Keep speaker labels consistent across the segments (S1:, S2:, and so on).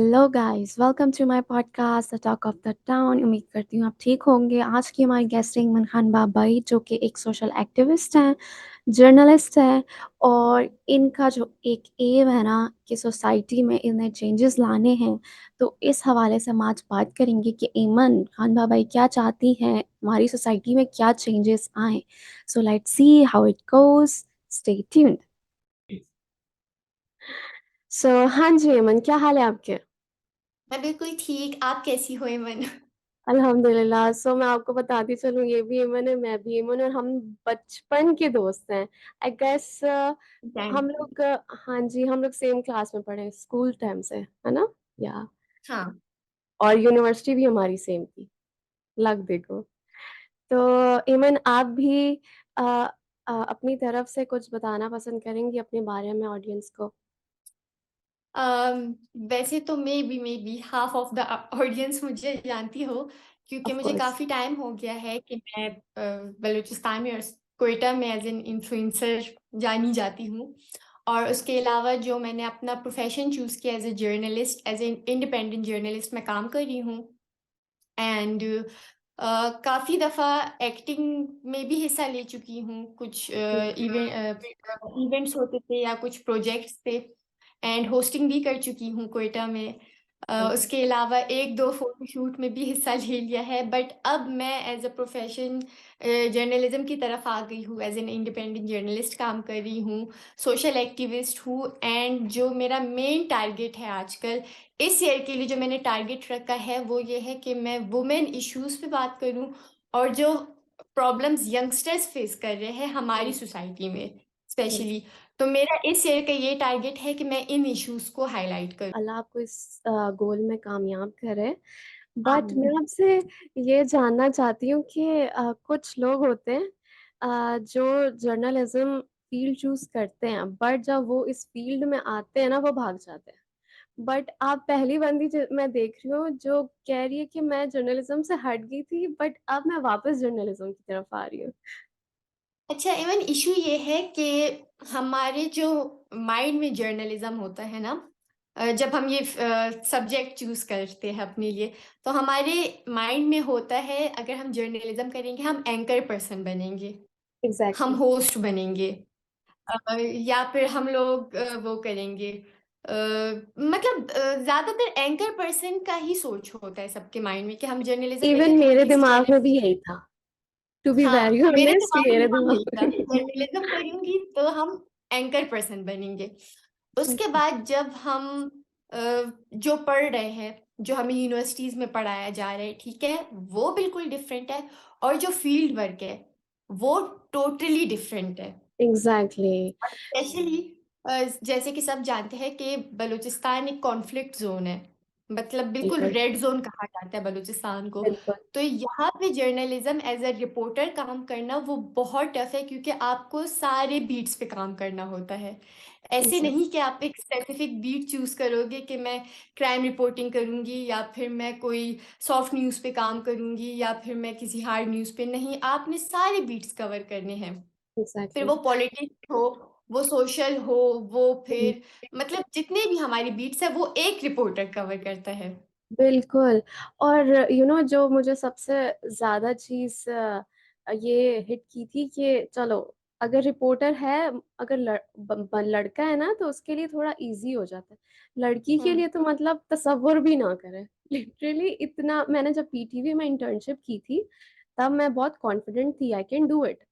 S1: Hello guys, welcome to my podcast the talk of the town. उम्मीद करती हूँ आप ठीक होंगे। आज की हमारी गेस्ट हैं इमन खान बाबई, जो कि एक सोशल एक्टिविस्ट हैं, जर्नलिस्ट हैं। और इनका जो एक एम है ना कि सोसाइटी में इन्हें चेंजेस लाने हैं, तो इस हवाले से हम आज बात करेंगे कि इमन खान बाबई क्या चाहती हैं, हमारी सोसाइटी में क्या चेंजेस आए। So let's see how it goes. Stay tuned. So हाँ जी इमन, क्या हाल है आपके?
S2: मैं बिल्कुल ठीक। आप कैसी हो इमन?
S1: अल्हम्दुलिल्लाह। सो मैं आपको बताती चलूँ, ये भी इमन है, मैं भी इमन, और हम बचपन के दोस्त हैं। आई गेस हम
S2: थैंक यू।
S1: लोग हाँ जी, हम लोग सेम क्लास में पढ़े स्कूल टाइम से, है ना? या
S2: हाँ।
S1: और यूनिवर्सिटी भी हमारी सेम थी। लग देखो। तो इमन, आप भी अ, अपनी तरफ से कुछ बताना पसंद करेंगी अपने बारे में ऑडियंस को?
S2: अम, वैसे तो may be half of the audience मुझे जानती हो, क्योंकि
S1: ऑफ
S2: मुझे
S1: कोर्स।
S2: काफ़ी टाइम हो गया है कि मैं बलूचिस्तान में और क्वेटा में एज एन इन्फ्लुएंसर जानी जाती हूँ। और उसके अलावा जो मैंने अपना प्रोफेशन चूज़ किया as a journalist, as an independent journalist मैं काम कर रही हूँ। एंड काफ़ी दफ़ा एक्टिंग में भी हिस्सा ले चुकी हूँ, कुछ इवेंट्स होते थे या कुछ प्रोजेक्ट्स पे, एंड होस्टिंग भी कर चुकी हूँ क्वेटा में। उसके अलावा 1-2 फ़ोटोशूट में भी हिस्सा ले लिया है, बट अब मैं एज़ अ प्रोफ़ेशन जर्नलिज़्म की तरफ आ गई हूँ, एज़ एन इंडिपेंडेंट जर्नलिस्ट काम कर रही हूँ, सोशल एक्टिविस्ट हूँ। एंड जो मेरा मेन टारगेट है आजकल, इस ईयर के लिए जो मैंने टारगेट रखा है, वो ये है कि मैं वुमेन इश्यूज़ पे बात करूँ और जो प्रॉब्लम्स यंगस्टर्स फेस कर रहे हैं हमारी सोसाइटी में स्पेशली। तो मेरा इस ईयर का ये टारगेट है कि मैं इन इश्यूज़ को हाइलाइट करूँ।
S1: अल्लाह आपको इस गोल में कामयाब करे। बट मैं
S2: आमीन।
S1: आपसे ये जानना चाहती हूँ कि कुछ लोग होते हैं जो जर्नलिज्म फील्ड चूज करते हैं, बट जब वो इस फील्ड में आते हैं ना, वो भाग जाते हैं। बट आप पहली बंदी मैं देख रही हूँ जो कह रही है कि मैं जर्नलिज्म से हट गई थी, बट अब मैं वापस जर्नलिज्म की तरफ आ रही हूँ।
S2: अच्छा इवन इशू ये है कि हमारे जो माइंड में जर्नलिज्म होता है ना, जब हम ये सब्जेक्ट चूज करते हैं अपने लिए, तो हमारे माइंड में होता है अगर हम जर्नलिज्म करेंगे हम एंकर पर्सन बनेंगे, हम
S1: एग्जैक्टली।
S2: होस्ट बनेंगे, या फिर हम लोग वो करेंगे, मतलब ज्यादातर एंकर पर्सन का ही सोच होता है सबके माइंड में कि हम जर्नलिज्म
S1: इवन
S2: लेंगे तो हम
S1: मेरे
S2: किसी
S1: दिमाग
S2: चैनल।
S1: में भी यही था, टू बी वेरी
S2: हाँ, मेरे
S1: ऑनेस्ट,
S2: दिमाग में भी
S1: मेरे
S2: हाँ यही
S1: दिमाग
S2: था,
S1: में भी।
S2: जर्नलिज्म करूँगी तो हम एंकर पर्सन बनेंगे। उसके
S1: Exactly.
S2: बाद जब हम जो पढ़ रहे हैं, जो हमें यूनिवर्सिटीज़ में पढ़ाया जा रहा है, ठीक है? वो बिल्कुल डिफरेंट है, और जो फील्ड वर्क है, वो टोटली डिफरेंट है।
S1: Exactly.
S2: और स्पेशली जैसे कि सब जानते हैं कि बलूचिस्तान एक कॉन्फ्लिक्ट ज़ोन है, मतलब बिल्कुल
S1: बिल्कुल।
S2: रेड ज़ोन कहा जाता है बलूचिस्तान को।
S1: बिल्कुल।
S2: तो यहाँ पे जर्नलिज्म एज़ अ रिपोर्टर काम करना वो बहुत टफ है, क्योंकि आपको सारे बीट्स पे काम करना होता है। ऐसे
S1: Exactly.
S2: नहीं कि आप एक स्पेसिफिक बीट चूज़ करोगे कि मैं क्राइम रिपोर्टिंग करूँगी, या फिर मैं कोई सॉफ्ट न्यूज़ पे काम करूँगी, या फिर मैं किसी हार्ड न्यूज़ पे। नहीं, आपने सारे बीट्स कवर करने हैं। फिर
S1: Exactly.
S2: वो पॉलिटिक्स हो, वो सोशल हो, वो फिर मतलब जितने भी हमारी बीट्स है वो एक रिपोर्टर कवर करता है।
S1: बिल्कुल। और जो मुझे सबसे ज़्यादा चीज़ ये हिट की थी कि चलो, अगर रिपोर्टर है, अगर लड़का है ना, तो उसके लिए थोड़ा इजी हो जाता है। लड़की के
S2: हम्म।
S1: लिए तो मतलब तसव्वुर भी ना करें। लिटरली इतना, मैंने जब पीटीवी में इंटर्नशिप की थी, तब मैं बहुत कॉन्फिडेंट थी I can do it.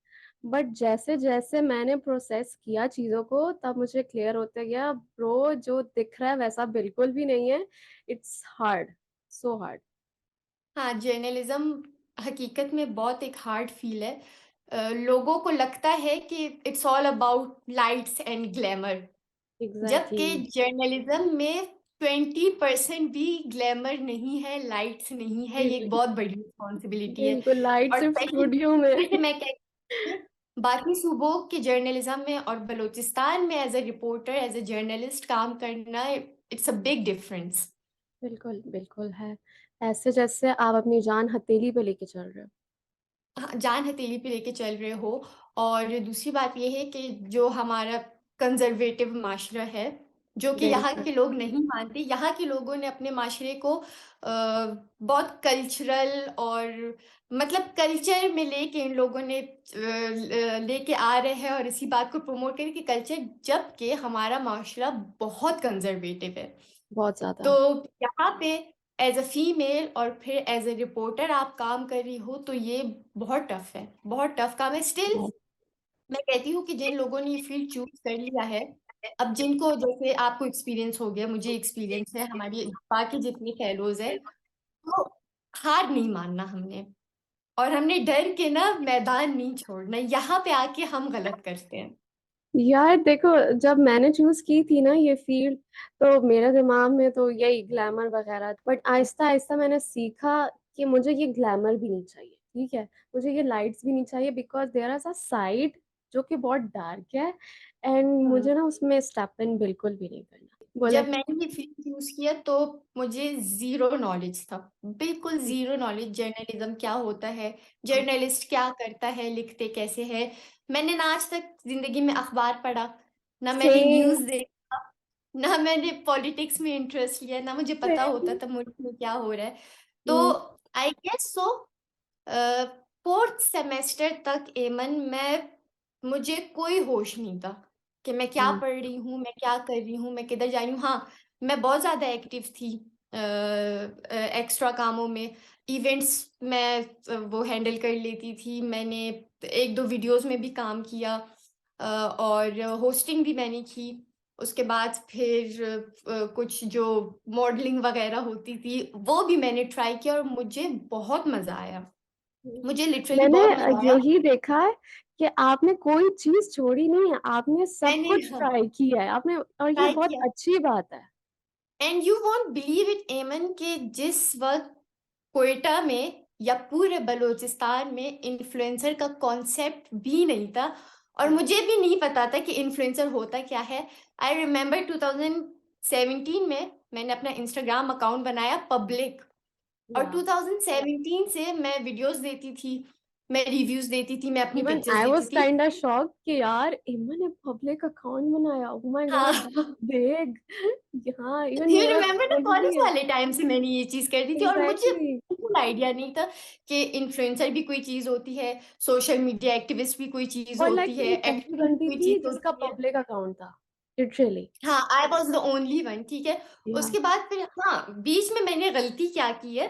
S1: But जैसे जैसे मैंने प्रोसेस किया चीज़ों को, तब मुझे क्लियर होता गया, ब्रो जो दिख रहा है वैसा बिल्कुल भी नहीं है। It's hard, so hard.
S2: हाँ, जर्नलिज्म हकीकत में बहुत एक हार्ड फील है। लोगों को लगता है कि it's all about lights and glamour,
S1: exactly.
S2: जबकि जर्नलिज्म में 20% भी ग्लैमर नहीं है, लाइट्स नहीं है। ये एक बहुत बड़ी रिस्पॉन्सिबिलिटी है।
S1: बिल्कुल, लाइट
S2: और
S1: सिर्फ
S2: स्पेशली
S1: स्टूडियो में।
S2: जैसे मैं कहती हूँ, बाकी सूबों के जर्नलिज्म में और बलूचिस्तान में as a reporter, as a journalist काम करना, इट्स अ बिग डिफरेंस।
S1: बिल्कुल बिल्कुल है। ऐसे जैसे आप अपनी जान हथेली पे लेके चल रहे हो।
S2: हाँ, जान हथेली पे लेके चल रहे हो। और दूसरी बात ये है कि जो हमारा कंजर्वेटिव माशरा है, जो कि यहाँ
S1: बिल्कुल,
S2: के लोग नहीं मानते। यहाँ के लोगों ने अपने माशरे को बहुत कल्चरल और मतलब कल्चर में लेके इन लोगों ने लेके आ रहे हैं और इसी बात को प्रमोट करें कि कल्चर, जबकि हमारा माशरा बहुत कंजर्वेटिव है।
S1: बहुत ज़्यादा।
S2: तो यहाँ पे एज अ फीमेल और फिर एज अ रिपोर्टर आप काम कर रही हो, तो ये बहुत टफ है, बहुत टफ काम है। स्टिल
S1: बहुत
S2: मैं कहती हूँ कि जिन लोगों ने ये फील्ड चूज कर लिया है, अब जिनको जैसे आपको एक्सपीरियंस हो गया, मुझे एक्सपीरियंस है, हमारी बाकी जितनी फेलोज है, तो हार नहीं मानना हमने, और हमने डर के ना मैदान नहीं छोड़ना। यहाँ पे आके हम गलत करते हैं।
S1: यार देखो, जब मैंने चूज की थी ना ये फील्ड, तो मेरे दिमाग में तो यही ग्लैमर वगैरह, बट आहिस्ता आहिस्ता मैंने सीखा कि मुझे ये ग्लैमर भी नहीं चाहिए, ठीक है, मुझे ये लाइट्स भी नहीं चाहिए, because there is a side जो कि बहुत डार्क है, एंड
S2: हम्म।
S1: मुझे ना उसमें स्टेप इन बिल्कुल भी नहीं करना। बोला
S2: जब मैंने ये फील्ड चूज किया तो मुझे जीरो नॉलेज था, बिल्कुल जीरो नॉलेज, जर्नलिज्म क्या होता है, जर्नलिस्ट क्या करता है, लिखते कैसे है। मैंने ना आज तक जिंदगी में अखबार पढ़ा, ना मैंने
S1: सेम
S2: न्यूज़ देखा, ना मैंने पॉलिटिक्स में इंटरेस्ट लिया, ना मुझे पता होता
S1: सेम।
S2: था मुल्क में क्या हो रहा है। तो I guess so fourth semester तक एमन मैं, मुझे कोई होश नहीं था कि मैं क्या पढ़ रही हूँ, मैं क्या कर रही हूँ, मैं किधर जा रही हूँ। हाँ, मैं बहुत ज़्यादा एक्टिव थी एक्स्ट्रा कामों में, इवेंट्स मैं वो हैंडल कर लेती थी। मैंने एक दो वीडियोस में भी काम किया, और होस्टिंग भी मैंने की। उसके बाद फिर कुछ जो मॉडलिंग वगैरह होती थी वो भी मैंने ट्राई किया, और मुझे बहुत मज़ा आया, मुझे लिटरली
S1: मैंने
S2: बहुत मज़ा आया।
S1: यही देखा है कि आपने कोई चीज छोड़ी नहीं है, आपने सब
S2: मैंने
S1: कुछ
S2: हाँ,
S1: ट्राई किया है आपने, और ये
S2: ट्राई
S1: बहुत
S2: किया।
S1: अच्छी बात है।
S2: And you won't believe it एमन के जिस वक्त क्वेटा में या पूरे बलूचिस्तान में इन्फ्लुएंसर का कॉन्सेप्ट भी नहीं था, और मुझे भी नहीं पता था कि इन्फ्लुएंसर होता क्या है। आई रिमेम्बर 2017 में मैंने अपना इंस्टाग्राम अकाउंट बनाया पब्लिक, और
S1: या
S2: 2017 से मैं वीडियोस देती थी, मैं रिव्यूज देती थी, मैं अपनी
S1: इवन
S2: पिक्चर्स
S1: आई
S2: देती
S1: वाज
S2: थी।
S1: काइंड ऑफ शॉक कि यार इमन ने पब्लिक अकाउंट बनाया, ओह माय गॉड
S2: हाँ,
S1: दैट्स बिग। हाँ, इवन
S2: यू
S1: मेरा
S2: रिमेम्बर ना,
S1: अकाउंट भी
S2: कॉलेज
S1: है।
S2: वाले टाइम से मैंने ये चीज कर दी थी, और मुझे
S1: एग्जैक्टली।
S2: बिल्कुल आइडिया नहीं था कि इन्फ्लुएंसर भी कोई चीज होती है, सोशल मीडिया एक्टिविस्ट भी कोई चीज
S1: और
S2: होती
S1: लाइक
S2: है,
S1: मैं पहली
S2: एक्टिंग
S1: बंदी
S2: कोई
S1: थी
S2: चीज
S1: जिसका
S2: होती है।
S1: पब्लिक अकाउंट था, लिटरली।
S2: हाँ, I was the only one, ठीक है।
S1: या
S2: उसके बाद फिर हाँ, बीच में मैंने गलती क्या की है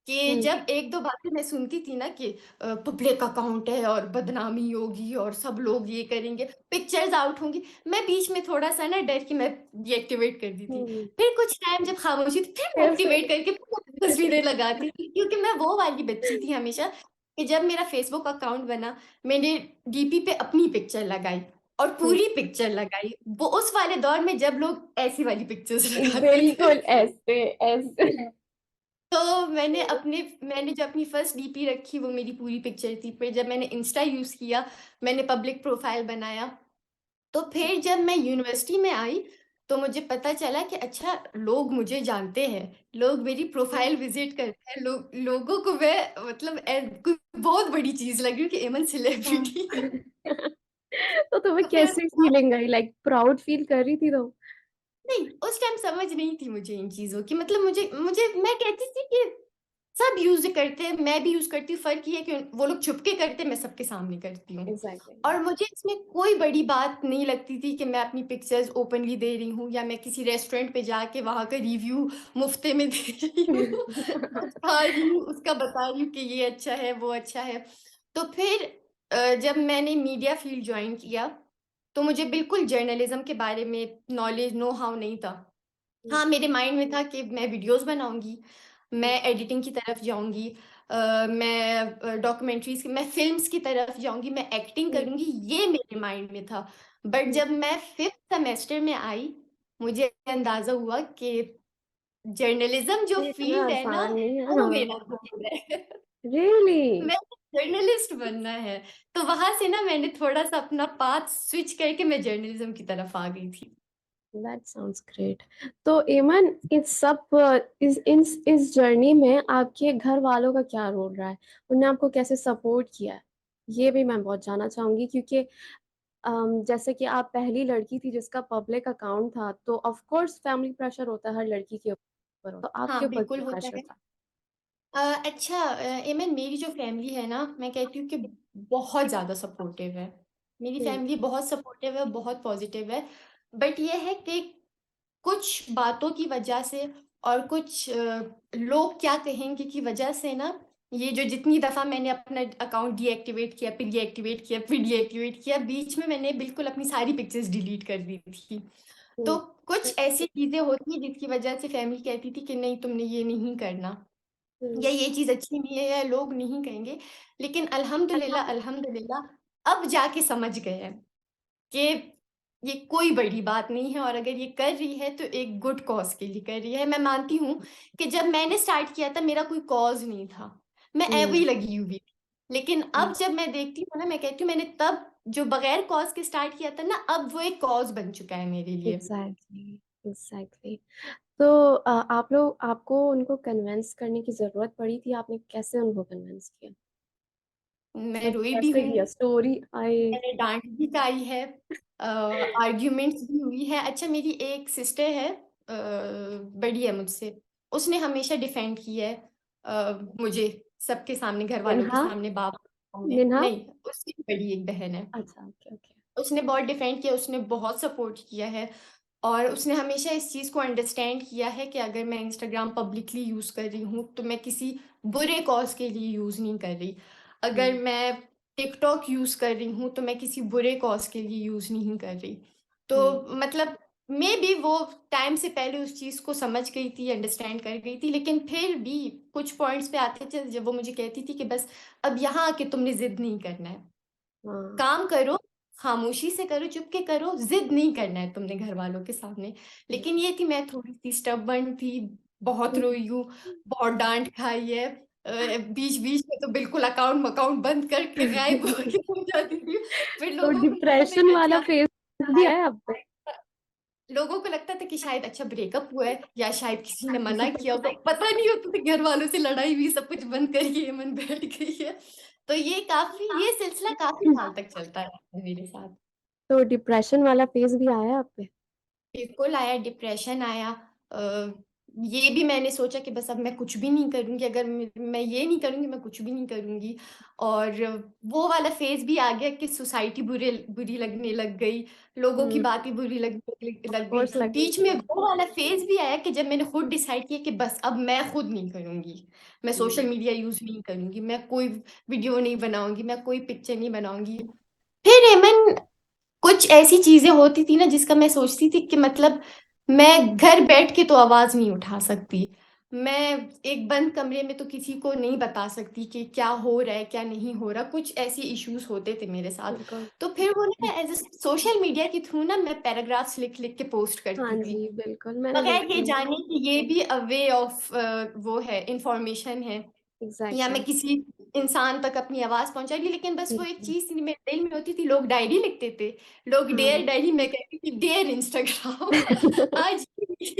S2: कि
S1: हम्म
S2: जब एक दो बातें मैं सुनती थी ना कि पब्लिक अकाउंट है और बदनामी होगी और सब लोग ये करेंगे, पिक्चर्स आउट होंगी, मैं बीच में थोड़ा सा ना डर के मैं डीएक्टिवेट कर दी थी।
S1: हम्म।
S2: फिर कुछ टाइम जब खामोशी थी, फिर मैं
S1: फिर से
S2: एक्टिवेट करके फिर तस्वीरें लगाती थी, क्योंकि मैं वो वाली बच्ची थी हमेशा कि जब मेरा फेसबुक अकाउंट बना, मैंने डीपी पे अपनी पिक्चर लगाई और पूरी पिक्चर लगाई, वो उस वाले दौर में जब लोग ऐसी वाली पिक्चर्स लगाते थे।
S1: बिल्कुल ऐसे ऐसे।
S2: तो मैंने जो अपनी फर्स्ट डीपी रखी वो मेरी पूरी पिक्चर थी। फिर जब मैंने इंस्टा यूज किया, मैंने पब्लिक प्रोफाइल बनाया, तो फिर जब मैं यूनिवर्सिटी में आई तो मुझे पता चला कि अच्छा, लोग मुझे जानते हैं, लोग मेरी प्रोफाइल विजिट करते हैं, लोगों को मैं मतलब कोई बहुत बड़ी चीज लग रही हूँ कि एमन
S1: हाँ।
S2: सेलिब्रिटी है।
S1: तो तुम्हें
S2: तो फिर
S1: कैसी फीलिंग आई, लाइक प्राउड फील कर रही थी तो?
S2: नहीं, उस टाइम समझ नहीं थी मुझे इन चीज़ों की, मतलब मुझे मुझे मैं कहती थी कि सब यूज़ करते हैं, मैं भी यूज़ करती हूँ, फ़र्क ये है कि वो लोग छुप के करते हैं, मैं सबके सामने करती हूँ।
S1: एग्जैक्टली।
S2: और मुझे इसमें कोई बड़ी बात नहीं लगती थी कि मैं अपनी पिक्चर्स ओपनली दे रही हूँ, या मैं किसी रेस्टोरेंट पे जाके वहाँ का रिव्यू मुफ्ते में दे रही हूँ, कुछ खा रही हूँ, उसका बता रही हूँ कि ये अच्छा है, वो अच्छा है। तो फिर जब मैंने मीडिया फ़ील्ड जॉइन किया, तो मुझे बिल्कुल जर्नलिज़्म के बारे में नॉलेज, नो हाउ नहीं था। हाँ, मेरे माइंड में था कि मैं वीडियोज़ बनाऊँगी, मैं एडिटिंग की तरफ जाऊँगी, मैं डॉक्यूमेंट्रीज़ की, मैं फ़िल्म्स की तरफ जाऊँगी, मैं एक्टिंग करूँगी, ये मेरे माइंड में था। बट जब मैं 5th सेमेस्टर में आई, मुझे अंदाज़ा हुआ कि जर्नलिज़्म जो
S1: ये इतना
S2: फ़ील्ड है ना,
S1: आसान नहीं है,
S2: वो
S1: हाँ।
S2: मेरा गोल है।
S1: रियली?
S2: मैं जर्नलिस्ट बनना है। तो वहाँ से ना मैंने थोड़ा-सा अपना पाथ स्विच करके मैं जर्नलिज़्म की तरफ आ गई थी।
S1: That sounds great. तो एमन, इस जर्नी में आपके घर वालों का क्या रोल रहा है, उन्होंने आपको कैसे सपोर्ट किया है, ये भी मैं बहुत जानना चाहूंगी, क्योंकि जैसे कि आप पहली लड़की थी जिसका पब्लिक अकाउंट था, तो ऑफ कोर्स फैमिली प्रेशर होता है हर लड़की के ऊपर, तो
S2: हाँ,
S1: आपके ऊपर
S2: बिल्कुल
S1: क्या
S2: होता
S1: प्रेशर
S2: है।
S1: था?
S2: अच्छा, एमन, मेरी जो फैमिली है ना, मैं कहती हूँ कि बहुत ज़्यादा सपोर्टिव है। मेरी
S1: हुँ,
S2: फैमिली बहुत सपोर्टिव है, बहुत पॉजिटिव है। बट ये है कि कुछ बातों की वजह से और कुछ लोग क्या कहेंगे की वजह से ना, ये जो जितनी दफ़ा मैंने अपना अकाउंट डीएक्टिवेट किया, फिर डीएक्टिवेट किया, फिर डीएक्टिवेट किया, बीच में मैंने बिल्कुल अपनी सारी पिक्चर्स डिलीट कर दी थी। तो
S1: हुँ,
S2: कुछ ऐसी चीज़ें होती हैं जिसकी वजह से फैमिली कहती थी कि नहीं, तुमने ये नहीं करना,
S1: हुँ।
S2: या ये चीज़ अच्छी नहीं है, या लोग नहीं कहेंगे। लेकिन अल्हम्दुलिल्लाह, अल्हम्दुलिल्लाह अब जाके समझ गए हैं कि ये कोई बड़ी बात नहीं है, और अगर ये कर रही है तो एक गुड कॉज़ के लिए कर रही है। मैं मानती हूँ कि जब मैंने स्टार्ट किया था मेरा कोई कॉज़ नहीं था, मैं ऐवे
S1: हुँ,
S2: ही लगी हुई थी। लेकिन
S1: हुँ,
S2: अब जब मैं देखती हूँ ना, मैं कहती हूँ मैंने तब जो बगैर कॉज़ के स्टार्ट किया था ना, अब वो एक कॉज़ बन चुका है मेरे लिए।
S1: Exactly, exactly. तो आप लोग आपको उनको कन्विंस करने की ज़रूरत पड़ी थी, आपने कैसे उनको कन्विंस किया?
S2: मैं
S1: लाइक
S2: रोई भी
S1: कैसे
S2: हूँ,
S1: किया? स्टोरी आई
S2: मैंने डाँट भी खाई है, आर्ग्यूमेंट्स भी हुई है। अच्छा, मेरी एक सिस्टर है, बड़ी है मुझसे, उसने हमेशा डिफेंड की है मुझे सबके सामने, घरवालों के
S1: मिन्हा?
S2: सामने, बाप के सामने।
S1: मिन्हा?
S2: नहीं, उससे भी बड़ी एक बहन है।
S1: अच्छा, ओके, ओके।
S2: उसने बहुत डिफेंड किया, उसने बहुत सपोर्ट किया है, और उसने हमेशा इस चीज़ को अंडरस्टैंड किया है कि अगर मैं इंस्टाग्राम पब्लिकली यूज़ कर रही हूँ, तो मैं किसी बुरे कॉज़ के लिए यूज़ नहीं कर रही। अगर
S1: हुँ,
S2: मैं टिकटॉक यूज़ कर रही हूँ, तो मैं किसी बुरे कॉज़ के लिए यूज़ नहीं कर रही।
S1: हुँ,
S2: तो मतलब मेबी वो टाइम से पहले उस चीज़ को समझ गई थी, अंडरस्टैंड कर गई थी, लेकिन फिर भी कुछ पॉइंट्स पे आते थे जब वो मुझे कहती थी कि बस अब यहाँ आके तुमने ज़िद नहीं करना है।
S1: हाँ,
S2: काम करो, खामोशी से करो, चुप के करो, ज़िद नहीं करना है तुमने घरवालों के सामने।
S1: हुँ,
S2: लेकिन ये थी, मैं थोड़ी-सी स्टबर्न थी, बहुत
S1: हुँ।
S2: रोई हूँ, बहुत डाँट खाई है। बीच-बीच में तो बिल्कुल अकाउंट-वकाउंट बंद करके गायब होके हो जाती थी। फिर
S1: तो
S2: लोगों को लगता था
S1: डिप्रेशन
S2: कि
S1: वाला
S2: अच्छा,
S1: फ़ेज़ भी
S2: शायद
S1: आया आप पे?
S2: लोगों को लगता था कि शायद अच्छा ब्रेकअप हुआ है, या शायद किसी ने मना किया होगा। पता नहीं होता था, घरवालों से लड़ाई हुई, सब कुछ बंद करके ये मन बैठ गई है। तो ये सिलसिला काफ़ी साल तक चलता रहा मेरे साथ।
S1: तो डिप्रेशन वाला फ़ेज़ भी आया आप पे?
S2: बिल्कुल आया, डिप्रेशन आया। अ, ये भी मैंने सोचा कि बस अब मैं कुछ भी नहीं करूँगी, अगर मैं ये नहीं करूँगी, मैं कुछ भी नहीं करूँगी। और वो वाला फ़ेज़ भी आ गया कि सोसाइटी बुरी लगने लग गई, लोगों की
S1: हुँ,
S2: बातें बुरी लगने
S1: ऑफ़
S2: लग गई।
S1: कोर्स लगेगी।
S2: बीच में वो वाला फ़ेज़ भी आया कि जब मैंने खुद डिसाइड किया कि बस अब मैं खुद नहीं करूँगी। मैं सोशल
S1: हुँ,
S2: मीडिया यूज़ नहीं करूँगी, मैं कोई वीडियो नहीं बनाऊँगी, मैं कोई पिक्चर नहीं बनाऊँगी। फिर एमन कुछ ऐसी चीज़ें होती थी ना जिसका मैं सोचती थी कि मतलब मैं घर बैठ के तो आवाज़ नहीं उठा सकती। मैं एक बंद कमरे में तो किसी को नहीं बता सकती कि क्या हो रहा है, क्या नहीं हो रहा। कुछ ऐसे इश्यूज़ होते थे मेरे साथ।
S1: बिल्कुल।
S2: तो फिर वो ना एज़ अ सोशल मीडिया के थ्रू ना मैं पैराग्राफ्स लिख-लिख के पोस्ट
S1: हाँ
S2: करती थी।
S1: जी, बिल्कुल, मैंने
S2: बगैर
S1: देखी
S2: ये
S1: है।
S2: जाने कि ये भी अ वे ऑफ वो है, इन्फॉर्मेशन है। या मैं
S1: एग्ज़ैक्टली।
S2: किसी इंसान तक अपनी आवाज़ पहुँचा रही, लेकिन बस वो एक
S1: बिल्कुल।
S2: चीज़ थी मेरे दिल में होती थी, लोग डायरी लिखते थे, लोग
S1: हाँ।
S2: डियर डायरी, मैं कहती थी डियर इंस्टाग्राम। आज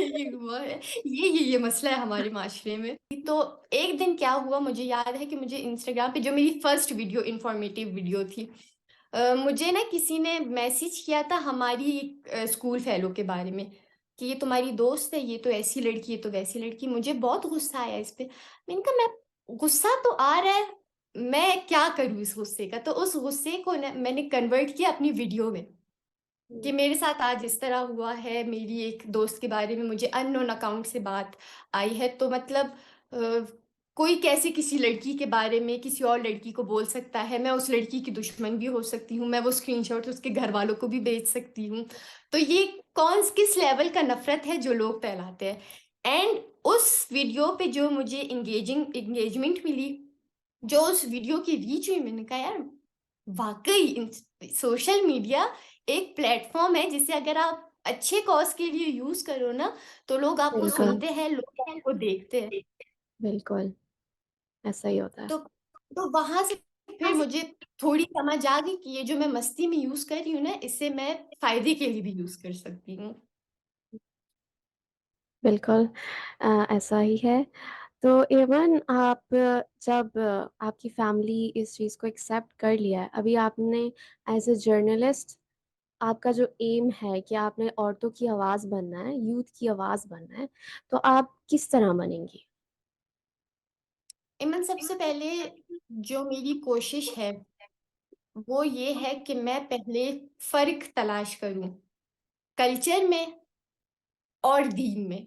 S2: ये हुआ है, ये मसला है हमारे माशरे में। तो एक दिन क्या हुआ, मुझे याद है कि मुझे इंस्टाग्राम पे जो मेरी फर्स्ट वीडियो, इन्फॉर्मेटिव वीडियो थी, मुझे ना किसी ने मैसेज किया था हमारी स्कूल फेलो के बारे में, कि ये तुम्हारी दोस्त है, ये तो ऐसी लड़की, ये तो वैसी लड़की। मुझे बहुत गुस्सा आया इस पे। मैंने कहा, मैं गुस्सा तो आ रहा है, मैं क्या करूँ इस गुस्से का? तो उस गुस्से को ना मैंने कन्वर्ट किया अपनी वीडियो में।
S1: हुँ,
S2: कि मेरे साथ आज इस तरह हुआ है, मेरी एक दोस्त के बारे में मुझे अननोन अकाउंट से बात आई है, तो मतलब अ, कोई कैसे किसी लड़की के बारे में किसी और लड़की को बोल सकता है, मैं उस लड़की की दुश्मन भी हो सकती हूँ, मैं वो स्क्रीनशॉट उसके घर वालों को भी भेज सकती हूँ। तो ये किस लेवल का नफ़रत है जो लोग फैलाते हैं। एंड उस वीडियो पे जो मुझे एंगेजमेंट मिली, जो उस वीडियो की रीच हुई, मैंने कहा यार, वाक़ई सोशल मीडिया एक प्लेटफ़ॉर्म है जिसे अगर आप अच्छे कॉज़ के लिए यूज़ करो ना, तो लोग आपको
S1: बिल्कुल,
S2: सुनते हैं, लोग आपको देखते हैं।
S1: बिल्कुल, ऐसा ही होता है।
S2: तो वहाँ से फिर मुझे थोड़ी समझ आ गई कि ये जो मैं मस्ती में यूज़ कर रही हूँ ना, इसे मैं फ़ायदे के लिए भी यूज़ कर सकती हूँ।
S1: बिल्कुल ऐसा ही है। तो इवन आप जब आपकी फैमिली इस चीज़ को एक्सेप्ट कर लिया है, अभी आपने एज़ अ जर्नलिस्ट आपका जो एम है कि आपने औरतों की आवाज़ बनना है, यूथ की आवाज़ बनना है, तो आप किस तरह बनेंगी?
S2: इमन, सबसे पहले जो मेरी कोशिश है वो ये है कि मैं पहले फर्क तलाश करूं कल्चर में और दीन में।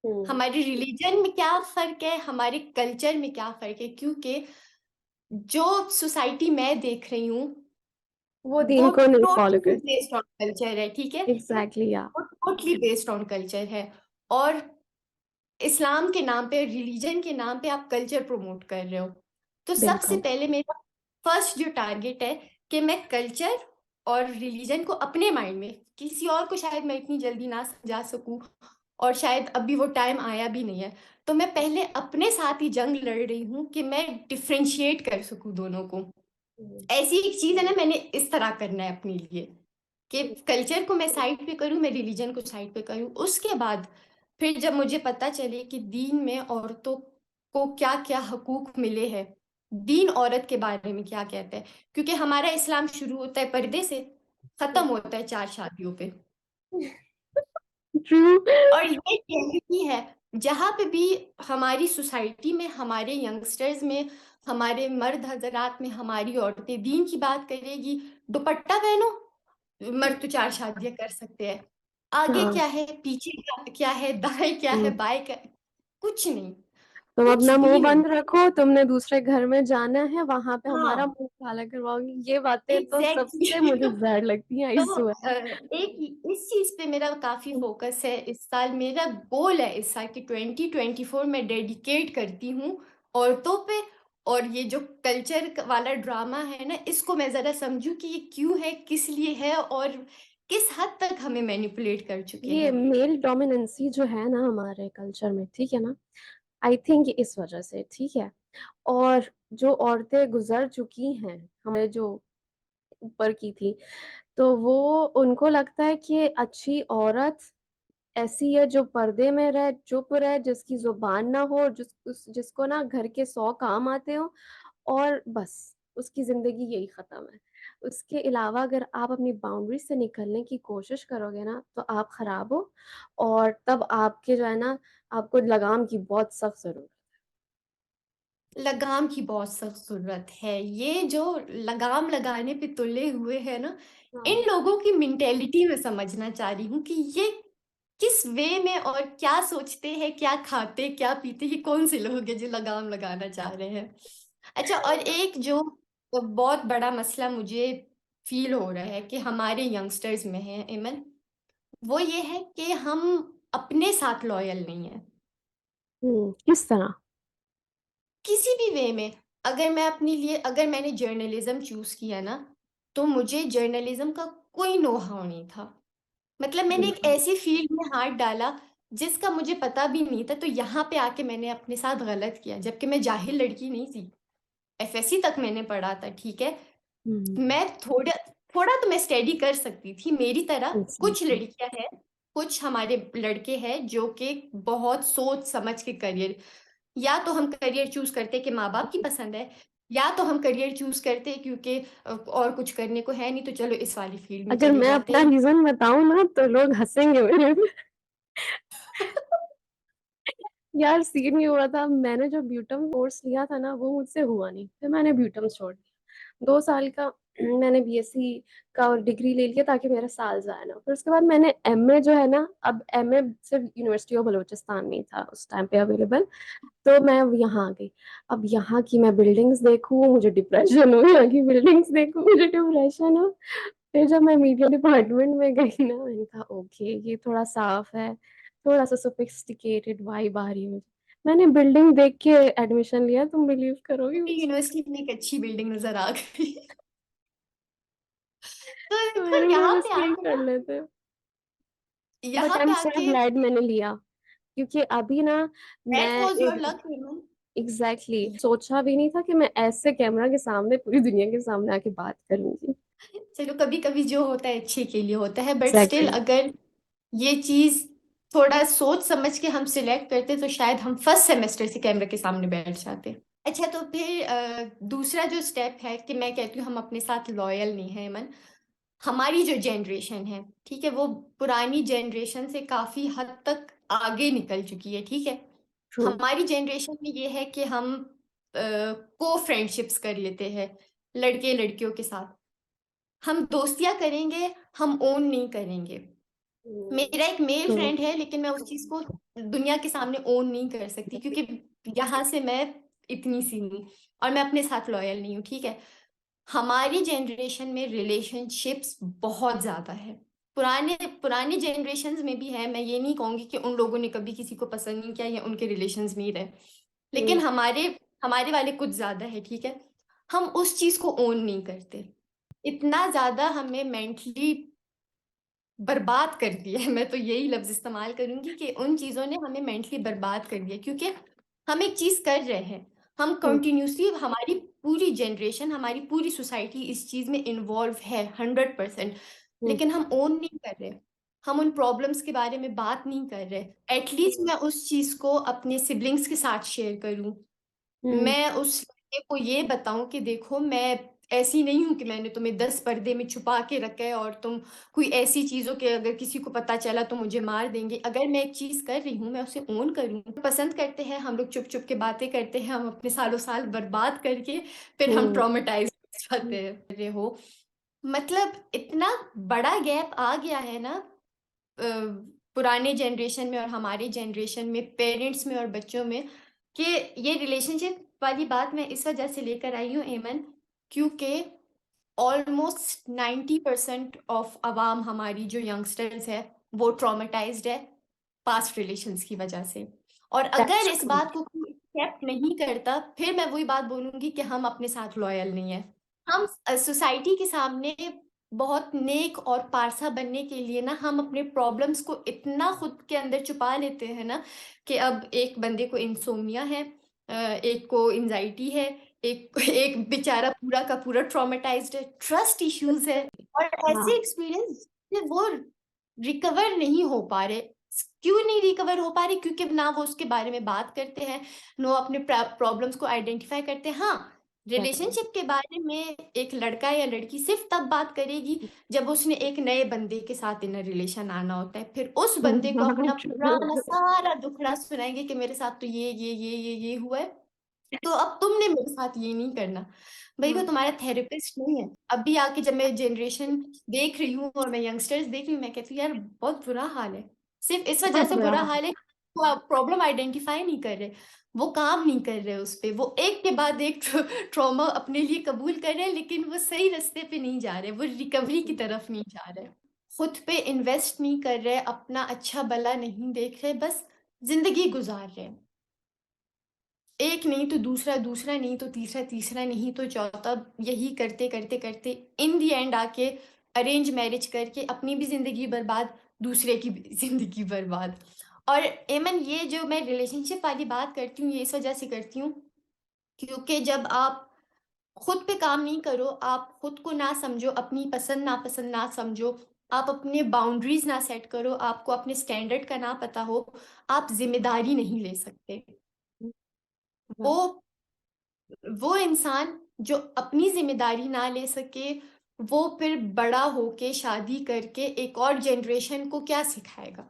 S1: हुँ,
S2: हमारे रिलीजन में क्या फर्क है, हमारे कल्चर में क्या फर्क है, क्योंकि जो सोसाइटी मैं देख रही हूँ
S1: वो दीन
S2: वो
S1: को नहीं फ़ॉलो
S2: टोटली
S1: करती।
S2: बेस्ड ऑन कल्चर है, ठीक है।
S1: एग्ज़ैक्टली या
S2: वो टोटली बेस्ड ऑन कल्चर है। और इस्लाम के नाम पे, रिलीजन के नाम पे आप कल्चर प्रमोट कर रहे हो। तो सबसे
S1: बिल्कुल।
S2: पहले मेरा फर्स्ट जो टारगेट है कि मैं कल्चर और रिलीजन को अपने माइंड में, किसी और को शायद मैं इतनी जल्दी ना समझा सकूं, और शायद अभी वो टाइम आया भी नहीं है। तो मैं पहले अपने साथ ही जंग लड़ रही हूँ कि मैं डिफरेंशिएट कर सकूं दोनों को।
S1: हुँ,
S2: ऐसी एक चीज है ना, मैंने इस तरह करना है अपने लिए कि
S1: हुँ,
S2: कल्चर को मैं साइड पे करूं, मैं रिलीजन को साइड पे करूं। उसके बाद फिर जब मुझे पता चले कि दीन में औरतों को क्या क्या हकूक मिले हैं, दीन औरत के बारे में क्या कहता है, क्योंकि हमारा इस्लाम शुरू होता है पर्दे से, खत्म
S1: हुँ।
S2: होता है चार शादियों पे।
S1: ट्रू।
S2: और ये रियलिटी है। जहाँ पे भी हमारी सोसाइटी में, हमारे यंगस्टर्स में, हमारे मर्द हजरात में, हमारी औरतें दीन की बात करेगी, दुपट्टा पहनो, मर्द तो चार शादियां कर सकते हैं। आगे
S1: हाँ,
S2: क्या है, पीछे क्या है, दाएं क्या है,
S1: हुँ।
S2: बाएं क्या है, कुछ नहीं,
S1: तुम
S2: कुछ
S1: अपना मुँह
S2: भी नहीं।
S1: बंद रखो, तुमने दूसरे घर में जाना है, वहाँ पे हमारा
S2: हाँ,
S1: मुँह काला करवाओगी। ये बातें तो सबसे
S2: एग्जैक्टली।
S1: मुझे ज़हर लगती हैं, आई
S2: तो
S1: स्वेयर।
S2: एक इस चीज पे मेरा काफी
S1: हुँ,
S2: फोकस है इस साल। मेरा गोल है इस साल कि 2024 में डेडिकेट करती हूँ औरतों पे। और ये जो कल्चर वाला ड्रामा है ना, इसको मैं जरा समझूं कि ये क्यों है, किस लिए है, और किस हद तक हमें मैनिपुलेट कर चुके
S1: ये
S2: हैं।
S1: मेल डोमिनेंसी जो है ना हमारे कल्चर में, ठीक है ना? आई थिंक इस वजह से, ठीक है? और जो औरतें गुज़र चुकी हैं, हमारे जो ऊपर की थी, तो वो उनको लगता है कि अच्छी औरत ऐसी है जो पर्दे में रहे, चुप रहे, जिसकी ज़ुबान ना हो, जिसको ना घर के 100 काम आते हों और बस, उसकी ज़िंदगी यही ख़त्म है। उसके अलावा अगर आप अपनी बाउंड्री से निकलने की कोशिश करोगे ना, तो आप ख़राब हो और तब आपके जो है ना, आपको लगाम की बहुत सख्त ज़रूरत
S2: लगाम की बहुत सख्त जरूरत है। ये जो लगाम लगाने पे तुले हुए हैं ना, इन
S1: हाँ।
S2: लोगों की मेंटेलिटी में समझना चाह रही हूँ कि ये किस वे में और क्या सोचते हैं, क्या खाते, क्या पीते, ये कौन से लोग हैं जो लगाम लगाना चाह रहे हैं। अच्छा, और एक जो बहुत बड़ा मसला मुझे फील हो रहा है कि हमारे यंगस्टर्स में है इमन, वो ये है कि हम अपने साथ लॉयल नहीं है
S1: किस तरह?
S2: किसी भी वे में। अगर मैं अपने लिए, अगर मैंने जर्नलिज्म चूज किया ना, तो मुझे जर्नलिज्म का कोई नो हाउ नहीं था। मतलब मैंने एक
S1: बिल्कुल।
S2: ऐसी फील्ड में हाथ डाला जिसका मुझे पता भी नहीं था, तो यहाँ पे आके मैंने अपने साथ गलत किया, जबकि मैं जाहिल लड़की नहीं थी। एफएससी तक मैंने पढ़ा था, ठीक है।
S1: हुँ,
S2: मैं थोड़ा थोड़ा तो मैं स्टडी कर सकती थी, मेरी तरह कुछ
S1: एग्ज़ैक्टली।
S2: लड़कियां हैं, कुछ हमारे लड़के हैं जो कि बहुत सोच समझ के करियर, या तो हम करियर चूज करते कि माँ बाप की पसंद है, या तो हम करियर चूज करते क्योंकि और कुछ करने को है नहीं, तो चलो इस वाली फील्ड में
S1: अगर
S2: चले
S1: मैं
S2: जाते
S1: अपना
S2: हैं।
S1: रीज़न बताऊँ ना तो लोग हँसेंगे मेरे पे। यार सीन ये हुआ था, मैंने जो ब्यूटम कोर्स लिया था ना वो मुझसे हुआ नहीं, फिर मैंने ब्यूटम छोड़ दिया। 2 साल का मैंने बीएससी का डिग्री ले लिया ताकि मेरा साल ज़ाया ना हो। फिर उसके बाद मैंने एमए जो है ना, अब एमए सिर्फ़ यूनिवर्सिटी ऑफ बलूचिस्तान में ही था उस टाइम पे अवेलेबल, तो मैं अब यहाँ आ गई। अब यहाँ की मैं बिल्डिंग्स देखूँ, मुझे डिप्रेशन हो, यहाँ की बिल्डिंग्स देखूँ, मुझे डिप्रेशन हो। फिर जब मैं मीडिया डिपार्टमेंट में गई ना, मैंने कहा ओके ये थोड़ा साफ है, थोड़ा सा सोफिस्टिकेटेड वाइब आ रही है मुझे। मैंने बिल्डिंग देख के एडमिशन लिया, तुम बिलीव करोगी
S2: मुझे
S1: मुझे?
S2: यूनिवर्सिटी में एक अच्छी बिल्डिंग नजर आ गई। तो
S1: तो
S2: फिर
S1: मैंने बोला बस यही कर लेते हैं। बट
S2: यहाँ
S1: आई एम
S2: पे
S1: सो
S2: आके
S1: ग्लैड मैंने लिया, क्योंकि अभी ना
S2: दैट
S1: मैं
S2: वाज योर
S1: एक
S2: लक ह्यूमन।
S1: एग्जैक्टली सोचा भी नहीं था कि मैं ऐसे कैमरा के सामने पूरी दुनिया के सामने आके बात करूंगी।
S2: चलो, कभी कभी जो होता है अच्छे के लिए होता है, बट स्टिल
S1: एग्जैक्टली।
S2: अगर ये चीज थोड़ा सोच समझ के हम सिलेक्ट करते तो शायद हम फर्स्ट सेमेस्टर से कैमरे के सामने बैठ जाते। अच्छा, तो फिर दूसरा जो स्टेप है कि मैं कहती हूँ हम अपने साथ लॉयल नहीं है मन। हमारी जो जनरेशन है, ठीक है, वो पुरानी जनरेशन से काफी हद तक आगे निकल चुकी है, ठीक है।
S1: ट्रू।
S2: हमारी जनरेशन में ये है कि हम को फ्रेंडशिप्स कर लेते हैं लड़के लड़कियों के साथ। हम दोस्तियां करेंगे, हम ओन नहीं करेंगे। मेरा एक मेल
S1: ट्रू।
S2: फ्रेंड है, लेकिन मैं उस चीज को दुनिया के सामने ओन नहीं कर सकती, क्योंकि यहाँ से मैं इतनी सी हूँ और मैं अपने साथ लॉयल नहीं हूँ, ठीक है। हमारी जनरेशन में रिलेशनशिप्स बहुत ज्यादा है। पुराने पुराने जनरेशन्स में भी है, मैं ये नहीं कहूंगी कि उन लोगों ने कभी किसी को पसंद नहीं किया या उनके रिलेशंस नहीं रहे, लेकिन हमारे हमारे वाले कुछ ज्यादा है, ठीक है। हम उस चीज को ओन नहीं करते। इतना ज्यादा हमें मेंटली बर्बाद कर दिया है, मैं तो यही लफ्ज इस्तेमाल करूंगी कि उन चीजों ने हमें मेंटली बर्बाद कर दिया, क्योंकि हम एक चीज कर रहे हैं, हम
S1: ट्रू।
S2: कंटिन्यूसली, हमारी पूरी जनरेशन, हमारी पूरी सोसाइटी इस चीज में इन्वॉल्व है 100%, लेकिन हम ओन नहीं कर रहे। हम उन प्रॉब्लम्स के बारे में बात नहीं कर रहे। एटलीस्ट मैं उस चीज को अपने सिबलिंग्स के साथ शेयर करूं, मैं उस लड़के को ये बताऊं कि देखो, मैं ऐसी नहीं हूं कि मैंने तुम्हें 10 पर्दे में छुपा के रखा है और तुम कोई ऐसी चीजों के अगर किसी को पता चला तो मुझे मार देंगे। अगर मैं एक चीज कर रही हूँ, मैं उसे ओन करूँ। पसंद करते हैं हम लोग, चुप चुप के बातें करते हैं, हम अपने सालों साल बर्बाद करके फिर हम ट्रॉमेटाइज हो जाते हैं। अरे हो, मतलब इतना बड़ा गैप आ गया है ना, अ, पुराने जनरेशन में और हमारे जनरेशन में, पेरेंट्स में और बच्चों में, कि ये रिलेशनशिप वाली बात मैं इस वजह से लेकर आई हूँ एमन, क्योंकि ऑलमोस्ट 90% ऑफ अवाम, हमारी जो यंगस्टर्स है, वो ट्रॉमेटाइज्ड है पास्ट रिलेशंस की वजह से। और अगर
S1: दैट्स
S2: इस
S1: ट्रू।
S2: बात को कोई एक्सेप्ट नहीं करता, फिर मैं वही बात बोलूंगी कि हम अपने साथ लॉयल नहीं है। हम सोसाइटी के सामने बहुत नेक और पारसा बनने के लिए ना, हम अपने प्रॉब्लम्स को इतना खुद के अंदर छुपा लेते हैं ना, कि अब एक बंदे को इंसोमिया है, एक को एंजाइटी है, एक एक बेचारा पूरा का पूरा ट्रॉमेटाइज्ड है, ट्रस्ट इश्यूज है, और ऐसे
S1: हाँ।
S2: एक्सपीरियंस से वो रिकवर नहीं हो पा रहे। क्यों नहीं रिकवर हो पा रहे? क्योंकि ना वो उसके बारे में बात करते हैं, नो अपने प्रॉब्लम्स को आइडेंटिफाई करते हैं। हाँ,
S1: एग्जैक्टली।
S2: रिलेशनशिप के बारे में एक लड़का या लड़की सिर्फ तब बात करेगी जब उसने एक नए बंदे के साथ इन रिलेशन आना होता है, फिर उस बंदे को अपना पुराना
S1: ट्रू।
S2: सारा दुखड़ा सुनाएंगे कि मेरे साथ तो ये हुआ है, तो अब तुमने मेरे साथ ये नहीं करना। भाई, वो तुम्हारा थेरेपिस्ट नहीं है। अभी आके जब मैं जनरेशन देख रही हूँ और मैं यंगस्टर्स देख रही हूँ, मैं कहती हूँ यार बहुत बुरा हाल है। सिर्फ इस वजह
S1: बहुत
S2: से
S1: बुरा
S2: बुरा
S1: हाल।
S2: हाल है, वो प्रॉब्लम आइडेंटिफाई नहीं कर रहे, वो काम नहीं कर रहे उस पे, वो एक के बाद एक ट्रॉमा अपने लिए कबूल कर रहे हैं, लेकिन वो सही रास्ते पे नहीं जा रहे, वो रिकवरी की तरफ नहीं जा रहे, खुद पे इन्वेस्ट नहीं कर रहे, अपना अच्छा भला नहीं देख रहे, बस जिंदगी गुजार रहे हैं। एक नहीं तो दूसरा, दूसरा नहीं तो तीसरा, तीसरा नहीं तो चौथा, यही करते करते करते इन दी एंड आके अरेंज मैरिज करके अपनी भी जिंदगी बर्बाद, दूसरे की भी जिंदगी बर्बाद। और एमन, ये जो मैं रिलेशनशिप वाली बात करती हूँ, ये इस वजह से करती हूँ क्योंकि जब आप खुद पे काम नहीं करो, आप खुद को ना समझो, अपनी पसंद नापसंद ना समझो, आप अपने बाउंड्रीज ना सेट करो, आपको अपने स्टैंडर्ड का ना पता हो, आप जिम्मेदारी नहीं ले सकते। वो वो इंसान जो अपनी जिम्मेदारी ना ले सके, वो फिर बड़ा होके शादी करके एक और जनरेशन को क्या सिखाएगा?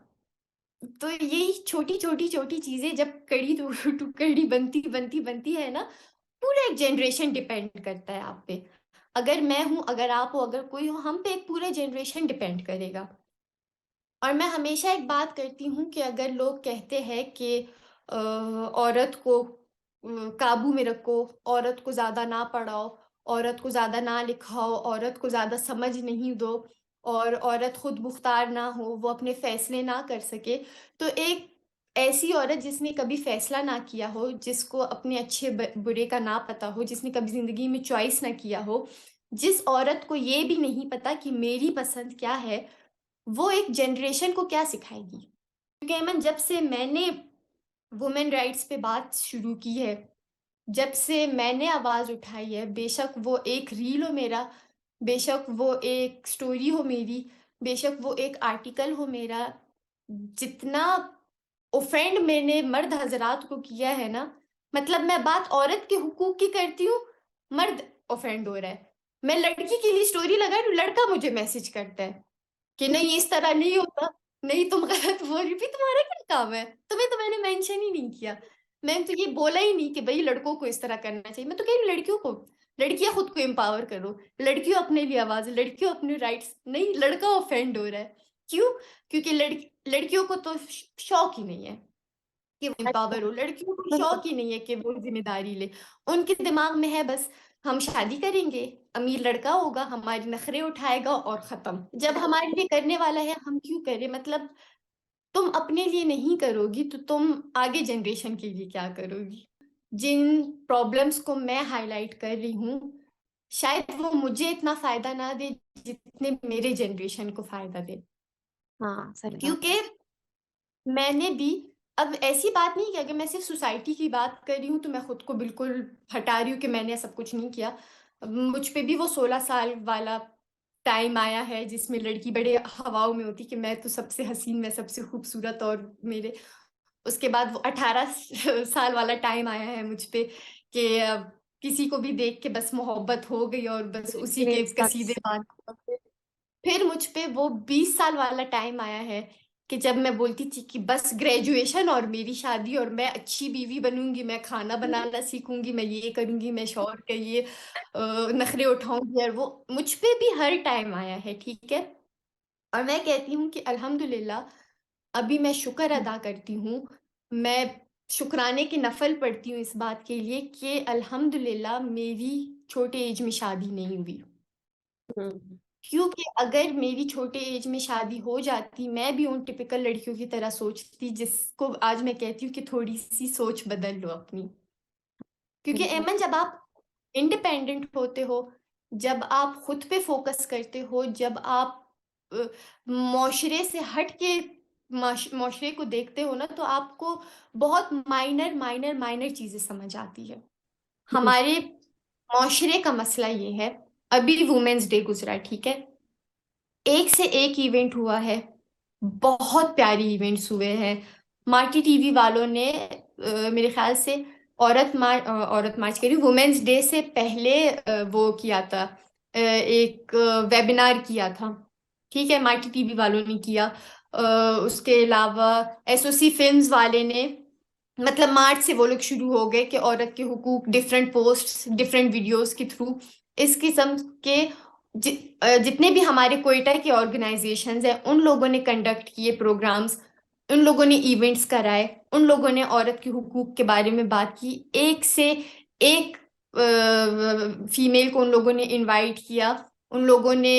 S2: तो यही छोटी छोटी छोटी चीजें जब कड़ी टू कड़ी बनती बनती बनती है ना, पूरा एक जनरेशन डिपेंड करता है आप पे। अगर मैं हूं, अगर आप हो, अगर कोई हो, हम पे एक पूरा जनरेशन डिपेंड करेगा। और मैं हमेशा एक बात करती हूँ कि अगर लोग कहते हैं कि औरत को काबू में रखो, औरत को ज़्यादा ना पढ़ाओ, औरत को ज़्यादा ना लिखाओ, औरत को ज़्यादा समझ नहीं दो, और औरत खुद मुख्तार ना हो, वो अपने फैसले ना कर सके, तो एक ऐसी औरत जिसने कभी फैसला ना किया हो, जिसको अपने अच्छे बुरे का ना पता हो, जिसने कभी ज़िंदगी में चॉइस ना किया हो, जिस औरत को ये भी नहीं पता कि मेरी पसंद क्या है, वो एक जनरेशन को क्या सिखाएगी? क्योंकि अमन, जब से मैंने वुमेन राइट्स पे बात शुरू की है, जब से मैंने आवाज़ उठाई है, बेशक वो एक रील हो मेरा, बेशक वो एक स्टोरी हो मेरी, बेशक वो एक आर्टिकल हो मेरा, जितना ऑफेंड मैंने मर्द हजरात को किया है ना, मतलब मैं बात औरत के हुकूक की करती हूँ, मर्द ऑफेंड हो रहा है। मैं लड़की के लिए स्टोरी लगा रही हूँ, लड़का मुझे मैसेज करता है कि नहीं इस तरह नहीं होता, नहीं तुम गलत बोल रही, भी तुम्हारा क्या काम है, तुम्हें तो मैंने मेंशन ही नहीं किया, मैंने तो ये बोला ही नहीं कि भाई लड़कों को इस तरह करना चाहिए। मैं तो कह रही हूँ लड़कियों को, लड़कियां खुद को एम्पावर करो, लड़कियों अपने लिए आवाज, लड़कियों अपने राइट्स, नहीं लड़का ऑफेंड हो रहा है। क्यों? क्योंकि लड़कियों को तो शौक ही नहीं है कि वो
S1: अच्छा।
S2: एम्पावर हो, लड़कियों को शौक ही नहीं है कि वो जिम्मेदारी ले। उनके दिमाग में है बस हम शादी करेंगे, अमीर लड़का होगा, हमारे नखरे उठाएगा और खत्म। जब हमारे लिए करने वाला है हम क्यों करें? मतलब तुम अपने लिए नहीं करोगी तो तुम आगे जनरेशन के लिए क्या करोगी? जिन प्रॉब्लम्स को मैं हाईलाइट कर रही हूँ, शायद वो मुझे इतना फायदा ना दे जितने मेरे जनरेशन को फायदा दे।
S1: हाँ, सही बात है।
S2: क्योंकि मैंने भी, अब ऐसी बात नहीं कि अगर मैं सिर्फ सोसाइटी की बात कर रही हूँ तो मैं खुद को बिल्कुल हटा रही हूँ कि मैंने सब कुछ नहीं किया। अब मुझ पे भी वो 16 साल वाला टाइम आया है जिसमें लड़की बड़े हवाओं में होती कि मैं तो सबसे हसीन, मैं सबसे खूबसूरत, और मेरे उसके बाद वो 18 साल वाला टाइम आया है मुझ पे कि किसी को भी देख के बस मोहब्बत हो गई और बस उसी के
S1: ग्रेट
S2: कसीदे
S1: सक्सेस।
S2: बांध। फिर मुझ पे वो 20 साल वाला टाइम आया है कि जब मैं बोलती थी कि बस ग्रेजुएशन और मेरी शादी और मैं अच्छी बीवी बनूंगी, मैं खाना बनाना सीखूंगी, मैं ये करूंगी, मैं शौहर के ये नखरे उठाऊंगी, और वो मुझ पे भी हर टाइम आया है, ठीक है। और मैं कहती हूँ कि अल्हम्दुलिल्लाह, अभी मैं शुक्र अदा करती हूँ, मैं शुक्राने की नफल पढ़ती हूँ इस बात के लिए कि अल्हम्दुलिल्लाह मेरी छोटे एज में शादी नहीं हुई।
S1: हम्म।
S2: क्योंकि अगर मेरी छोटे एज में शादी हो जाती, मैं भी उन टिपिकल लड़कियों की तरह सोचती, जिसको आज मैं कहती हूँ कि थोड़ी सी सोच बदल लो अपनी। क्योंकि एमन, जब आप इंडिपेंडेंट होते हो, जब आप खुद पे फोकस करते हो, जब आप अ, माशरे से हट के माशरे को देखते हो ना, तो आपको बहुत माइनर माइनर माइनर चीजें समझ आती है।
S1: हम्म।
S2: हमारे माशरे का मसला ये है, अभी वुमेन्स डे गुजरा, ठीक है, एक से एक इवेंट हुआ है, बहुत प्यारी इवेंट्स हुए हैं। मार्टी टीवी वालों ने मेरे ख्याल से औरत मार्च करी, वुमेन्स डे से पहले वो किया था, एक वेबिनार किया था, ठीक है, मार्टी टीवी वालों ने किया। अ, उसके अलावा एसओसी फिल्म्स वाले ने, मतलब मार्च से वो लोग शुरू हो गए कि औरत के हुकूक, डिफरेंट पोस्ट्स, डिफरेंट वीडियोस के थ्रू, इस किस्म के जितने भी हमारे कोयटा के ऑर्गेनाइजेशंस हैं उन लोगों ने कंडक्ट किए प्रोग्राम्स, उन लोगों ने इवेंट्स कराए, उन लोगों ने औरत के हुकूक के बारे में बात की, एक से एक फीमेल को उन लोगों ने इनवाइट किया, उन लोगों ने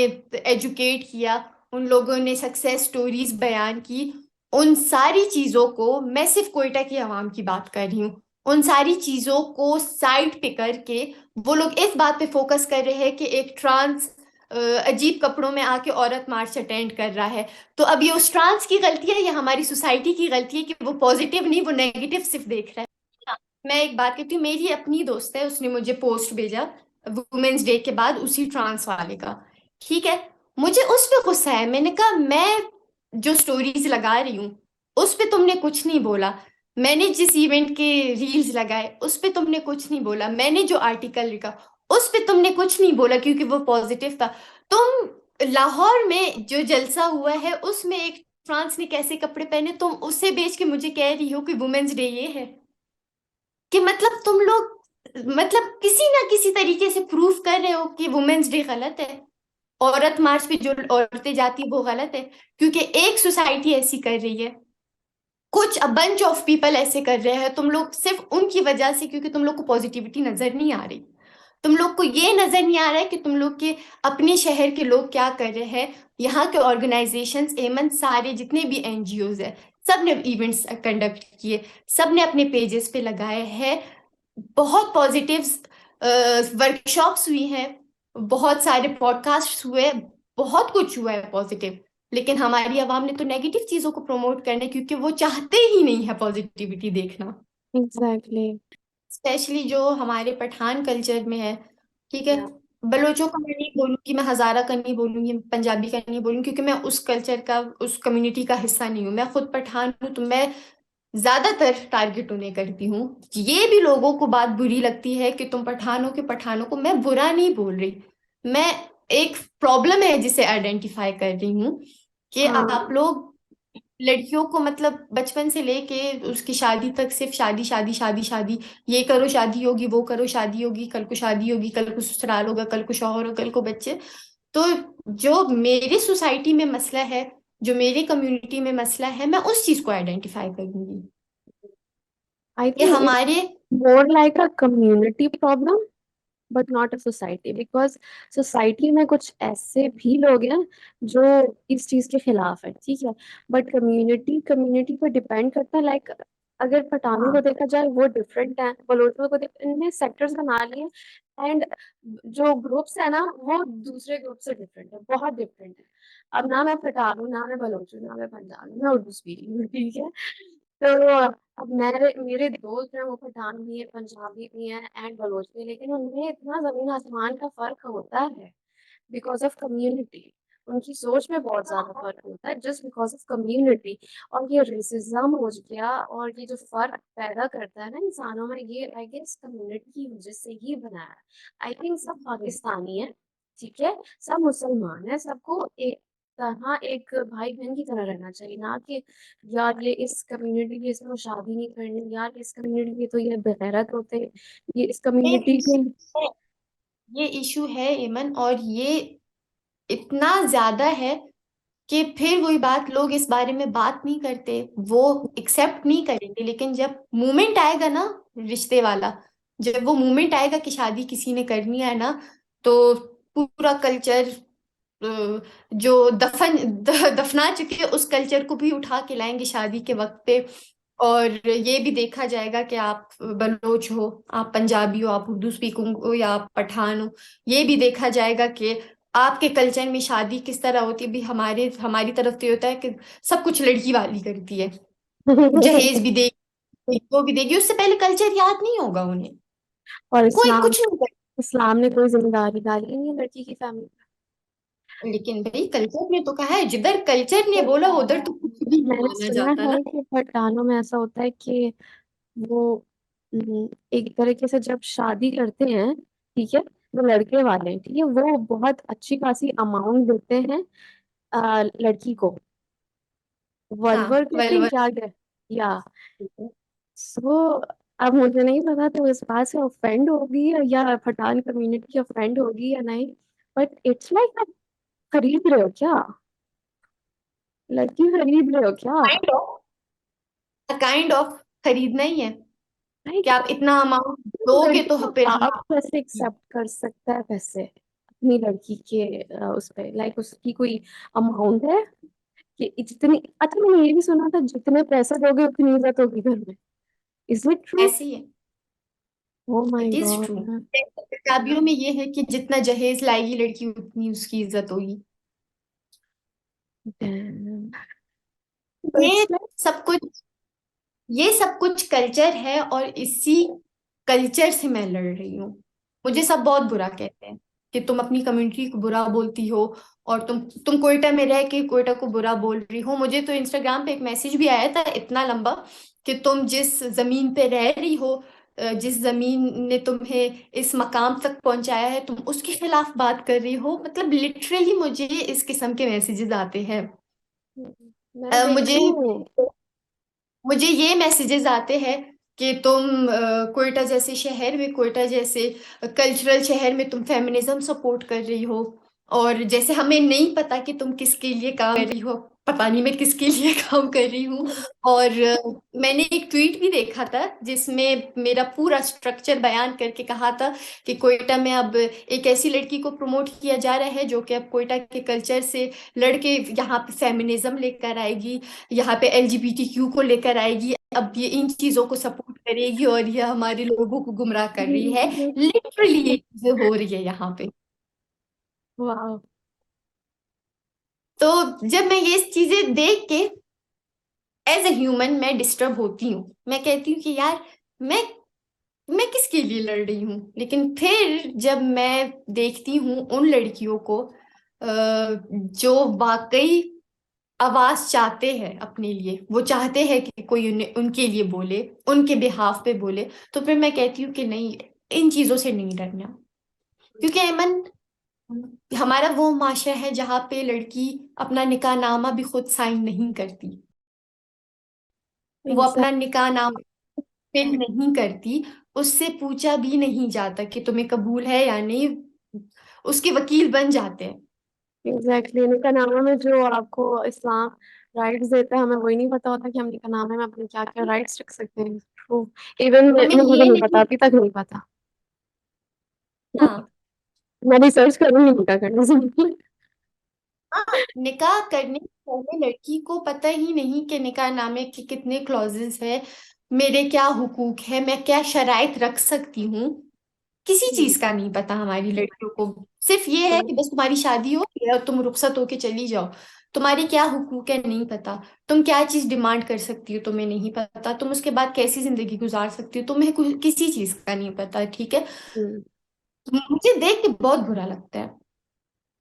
S2: एजुकेट किया, उन लोगों ने सक्सेस स्टोरीज बयान की। उन सारी चीजों को, मैं सिर्फ कोयटा की आवाम की बात कर रही हूँ, उन सारी चीजों को साइड पे करके वो लोग इस बात पे फोकस कर रहे हैं कि एक ट्रांस अजीब कपड़ों में आके औरत मार्च अटेंड कर रहा है। तो अब ये उस ट्रांस की गलती है या हमारी सोसाइटी की गलती है कि वो पॉजिटिव नहीं, वो नेगेटिव सिर्फ देख रहा है? हाँ, मैं एक बात कहती हूँ, मेरी अपनी दोस्त है, उसने मुझे पोस्ट भेजा वुमेन्स डे के बाद उसी ट्रांस वाले का, ठीक है, मुझे उस पे गुस्सा है। मैंने कहा मैं जो स्टोरीज लगा रही हूँ उस पे तुमने कुछ नहीं बोला, मैंने जिस इवेंट के रील्स लगाए उस पे तुमने कुछ नहीं बोला, मैंने जो आर्टिकल लिखा उस पे तुमने कुछ नहीं बोला क्योंकि वो पॉजिटिव था। तुम लाहौर में जो जलसा हुआ है उसमें एक फ्रांस ने कैसे कपड़े पहने, तुम उससे बेच के मुझे कह रही हो कि वुमेन्स डे ये है? कि मतलब तुम लोग, मतलब किसी ना किसी तरीके से प्रूफ कर रहे हो कि वुमेन्स डे गलत है, औरत मार्च पे जो औरतें जाती है वो गलत है, क्योंकि एक सोसाइटी ऐसी कर रही है, कुछ बंच ऑफ पीपल ऐसे कर रहे हैं, तुम लोग सिर्फ उनकी वजह से, क्योंकि तुम लोग को पॉजिटिविटी नजर नहीं आ रही, तुम लोग को ये नजर नहीं आ रहा है कि तुम लोग के अपने शहर के लोग क्या कर रहे हैं। यहाँ के ऑर्गेनाइजेशंस एमन सारे जितने भी एनजीओज है, सब ने इवेंट्स कंडक्ट किए, सब ने अपने पेजेस पे लगाए हैं, बहुत पॉजिटिव वर्कशॉप्स हुई हैं, बहुत सारे पॉडकास्ट हुए, बहुत कुछ हुआ है पॉजिटिव। लेकिन हमारी आवाम ने तो नेगेटिव चीजों को प्रमोट करना है क्योंकि वो चाहते ही नहीं है पॉजिटिविटी देखना।
S1: एग्जैक्टली।
S2: स्पेशली जो हमारे पठान कल्चर में है, ठीक है,
S1: या।
S2: बलोचों का मैं नहीं बोलूंगी, मैं हजारा का नहीं बोलूंगी, पंजाबी का नहीं बोलूंगी, क्योंकि मैं उस कल्चर का, उस कम्युनिटी का हिस्सा नहीं हूँ, मैं खुद पठान हूँ, तो मैं ज्यादातर टारगेट उन्हें करती हूँ। ये भी लोगों को बात बुरी लगती है कि तुम पठान हो, कि पठानों को, मैं बुरा नहीं बोल रही, मैं एक प्रॉब्लम है जिसे आइडेंटिफाई कर रही हूँ कि आप
S1: हाँ।
S2: लोग लड़कियों को मतलब बचपन से लेके उसकी शादी तक सिर्फ शादी शादी शादी शादी, ये करो शादी होगी, वो करो शादी होगी, कल को शादी होगी, कल को ससुराल होगा, कल को शौहर होगा, कल को बच्चे। तो जो मेरी सोसाइटी में मसला है, जो मेरी कम्युनिटी में मसला है, मैं उस चीज को आइडेंटिफाई करूंगी
S1: आई
S2: कि
S1: थिंक इट्स
S2: हमारे
S1: more like a community problem but not a society, because society में कुछ ऐसे भी लोग हैं जो इस चीज के खिलाफ है, ठीक है। बट कम्युनिटी कम्युनिटी पर डिपेंड करता है, लाइक अगर पठानों को
S2: हाँ।
S1: देखा जाए वो डिफरेंट है, बलोचों को इनने सेक्टर्स बना लिए। एंड जो ग्रुप्स है ना वो दूसरे ग्रुप से डिफरेंट है, बहुत डिफरेंट है। अब ना मैं पठान हूँ, ना मैं बलोच हूँ, ना मैं पंजाबी हूँ, मैं उर्दू स्पीकिंग हूँ, ठीक है। तो अब मेरे मेरे दोस्त हैं वो पठान भी है, पंजाबी भी हैं एंड बलोच भी हैं, लेकिन उनमें इतना जमीन आसमान का फर्क होता है बिकॉज ऑफ कम्युनिटी। उनकी सोच में बहुत ज्यादा फर्क होता है जस्ट बिकॉज ऑफ कम्युनिटी। और ये रेसिज्म हो गया और ये जो फर्क पैदा करता है ना इंसानों में, ये आई गेस कम्युनिटी की वजह से ही बना है। आई थिंक सब पाकिस्तानी है, ठीक है, सब मुसलमान है, सबको एक तरह एक भाई बहन की तरह रहना चाहिए, ना कि यार ये इस कम्युनिटी की इसको शादी नहीं करनी, यार इस कम्युनिटी के तो ये बेगैरत होते हैं, ये इस कम्युनिटी के।
S2: ये इशू है इमन, और ये इतना ज्यादा है कि फिर वही बात, लोग इस बारे में बात नहीं करते, वो एक्सेप्ट नहीं करेंगे। लेकिन जब मोमेंट आएगा ना रिश्ते वाला, जब वो मोमेंट आएगा कि शादी किसी ने करनी है ना, तो पूरा कल्चर जो दफना चुके उस कल्चर को भी उठा के लाएंगे शादी के वक्त पे। और ये भी देखा जाएगा कि आप बलोच हो, आप पंजाबी हो, आप उर्दू स्पीकिंग हो, या आप पठान हो। ये भी देखा जाएगा कि आपके कल्चर में शादी किस तरह होती है। भी हमारी तरफ तो ये होता है कि सब कुछ लड़की वाली करती है, जहेज भी देगी, वो भी देगी, उससे पहले कल्चर याद नहीं होगा उन्हें,
S1: और
S2: कोई
S1: इस्लाम,
S2: कुछ नहीं।
S1: इस्लाम ने कोई जिम्मेदारी डाली नहीं है लड़की की फैमिली
S2: लेकिन भाई कल्चर ने तो कहा है, जिधर कल्चर ने बोला उधर तो कुछ
S1: पे।
S2: भी नहीं
S1: मैंने
S2: माना
S1: सुना
S2: जाता ना।
S1: है कि पठानों में ऐसा होता है कि वो एक तरीके से जब शादी करते हैं, ठीक है, वो लड़के वाले हैं, ठीक है, वो बहुत अच्छी खासी अमाउंट देते हैं लड़की को। वल्वर
S2: हाँ,
S1: कहते
S2: वेल
S1: हैं
S2: वेल।
S1: क्या या सो अब मुझे नहीं पता तो इस बात से ऑफेंड होगी या पठान कम्युनिटी की ऑफेंड होगी या नहीं, बट इट्स लाइक आप खरीद रहे हो क्या, लड़की खरीद रहे हो क्या।
S2: काइंड ऑफ, काइंड ऑफ खरीदना ही है कि
S1: लाइक
S2: आप इतना अमाउंट दोगे
S1: लड़की
S2: तो
S1: को
S2: फिर हम
S1: बाप कैसे एक्सेप्ट कर सकता है पैसे अपनी लड़की के उस पे, लाइक उसकी कोई अमाउंट है कि इतनी। अच्छा मैंने ये भी सुना था जितने पैसे दोगे उतनी इज्जत होगी घर में, इज इट ट्रू।
S2: ऐसे ही है।
S1: Oh my
S2: it is true.
S1: God.
S2: किताबियों में ये है कि जितना जहेज लाएगी लड़की उतनी उसकी इज्जत होगी।
S1: तो
S2: ये
S1: इट्स लाइक
S2: सब कुछ ये सब कुछ कल्चर है, और इसी कल्चर से मैं लड़ रही हूँ। मुझे सब बहुत बुरा कहते हैं कि तुम अपनी कम्युनिटी को बुरा बोलती हो, और तुम कोयटा में रह के कोयटा को बुरा बोल रही हो। मुझे तो इंस्टाग्राम पे एक मैसेज भी आया था इतना लंबा कि तुम जिस जमीन पे रह रही हो, जिस जमीन ने तुम्हें इस मकाम तक पहुंचाया है, तुम उसके खिलाफ बात कर रही हो। मतलब लिटरली मुझे इस किस्म के मैसेजेस आते हैं।
S1: मैं
S2: मुझे
S1: देखती हूँ।
S2: मुझे ये मैसेजेस आते हैं कि तुम कोयटा जैसे शहर में, कोयटा जैसे कल्चरल शहर में तुम फेमिनिज्म सपोर्ट कर रही हो, और जैसे हमें नहीं पता कि तुम किसके लिए काम कर रही हो। पता नहीं मैं किसके लिए काम कर रही हूँ। और मैंने एक ट्वीट भी देखा था जिसमें मेरा पूरा स्ट्रक्चर बयान करके कहा था कि कोयटा में अब एक ऐसी लड़की को प्रमोट किया जा रहा है जो कि अब कोयटा के कल्चर से लड़के यहाँ पे फेमिनिज्म लेकर आएगी, यहाँ पे एलजीबीटीक्यू को लेकर आएगी, अब ये इन चीजों को सपोर्ट करेगी, और ये हमारे लोगों को गुमराह कर रही है। लिटरली ये चीजें हो रही है यहाँ पे।
S1: वाह।
S2: तो जब मैं ये चीजें देख के एज ए ह्यूमन मैं डिस्टर्ब होती हूँ। मैं कहती हूँ कि यार मैं मैं किसके लिए लड़ रही हूँ। लेकिन फिर जब मैं देखती हूँ उन लड़कियों को जो वाकई आवाज चाहते हैं अपने लिए, वो चाहते हैं कि कोई उन्हें उनके लिए बोले, उनके बिहाफ पे बोले, तो फिर मैं कहती हूँ कि नहीं, इन चीजों से नहीं डरना। क्योंकि अमन, हमारा वो माशरा है जहाँ पे लड़की अपना निकाहनामा भी खुद साइन नहीं करती, वो अपना निकाहनामा
S1: एग्जैक्टली।
S2: फिल नहीं करती, उससे पूछा भी नहीं जाता कि तुम्हें कबूल है या नहीं, उसके वकील बन जाते हैं।
S1: एग्जैक्टली, निकाहनामा में जो आपको इस्लाम राइट्स देता है, हमें वही नहीं पता होता कि हम निकाहनामे में अपने क्या क्या राइट्स रख सकते हैं। ट्रू। इवन
S2: हमें
S1: मुझे
S2: ये
S1: नहीं पता,
S2: नहीं।
S1: अभी तक नहीं पता।
S2: हाँ।
S1: मैं रिसर्च करूंगी निकाह करने से पहले।
S2: हाँ, निकाह करने से पहले लड़की को पता ही नहीं कि निकाहनामे के कितने क्लॉजेस है, मेरे क्या हुकूक है, मैं क्या शराइत रख सकती हूँ, किसी
S1: हम्म,
S2: चीज का नहीं पता हमारी लड़कियों को। सिर्फ ये है
S1: बिल्कुल।
S2: कि बस तुम्हारी शादी हो गई और तुम रुखसत होके चली जाओ, तुम्हारे क्या हुकूक है नहीं पता, तुम क्या चीज डिमांड कर सकती हो तुम्हें नहीं पता, तुम उसके बाद कैसी जिंदगी गुजार सकती हो तुम्हें किसी चीज का नहीं पता, ठीक है।
S1: हम्म,
S2: मुझे देख के बहुत बुरा लगता है।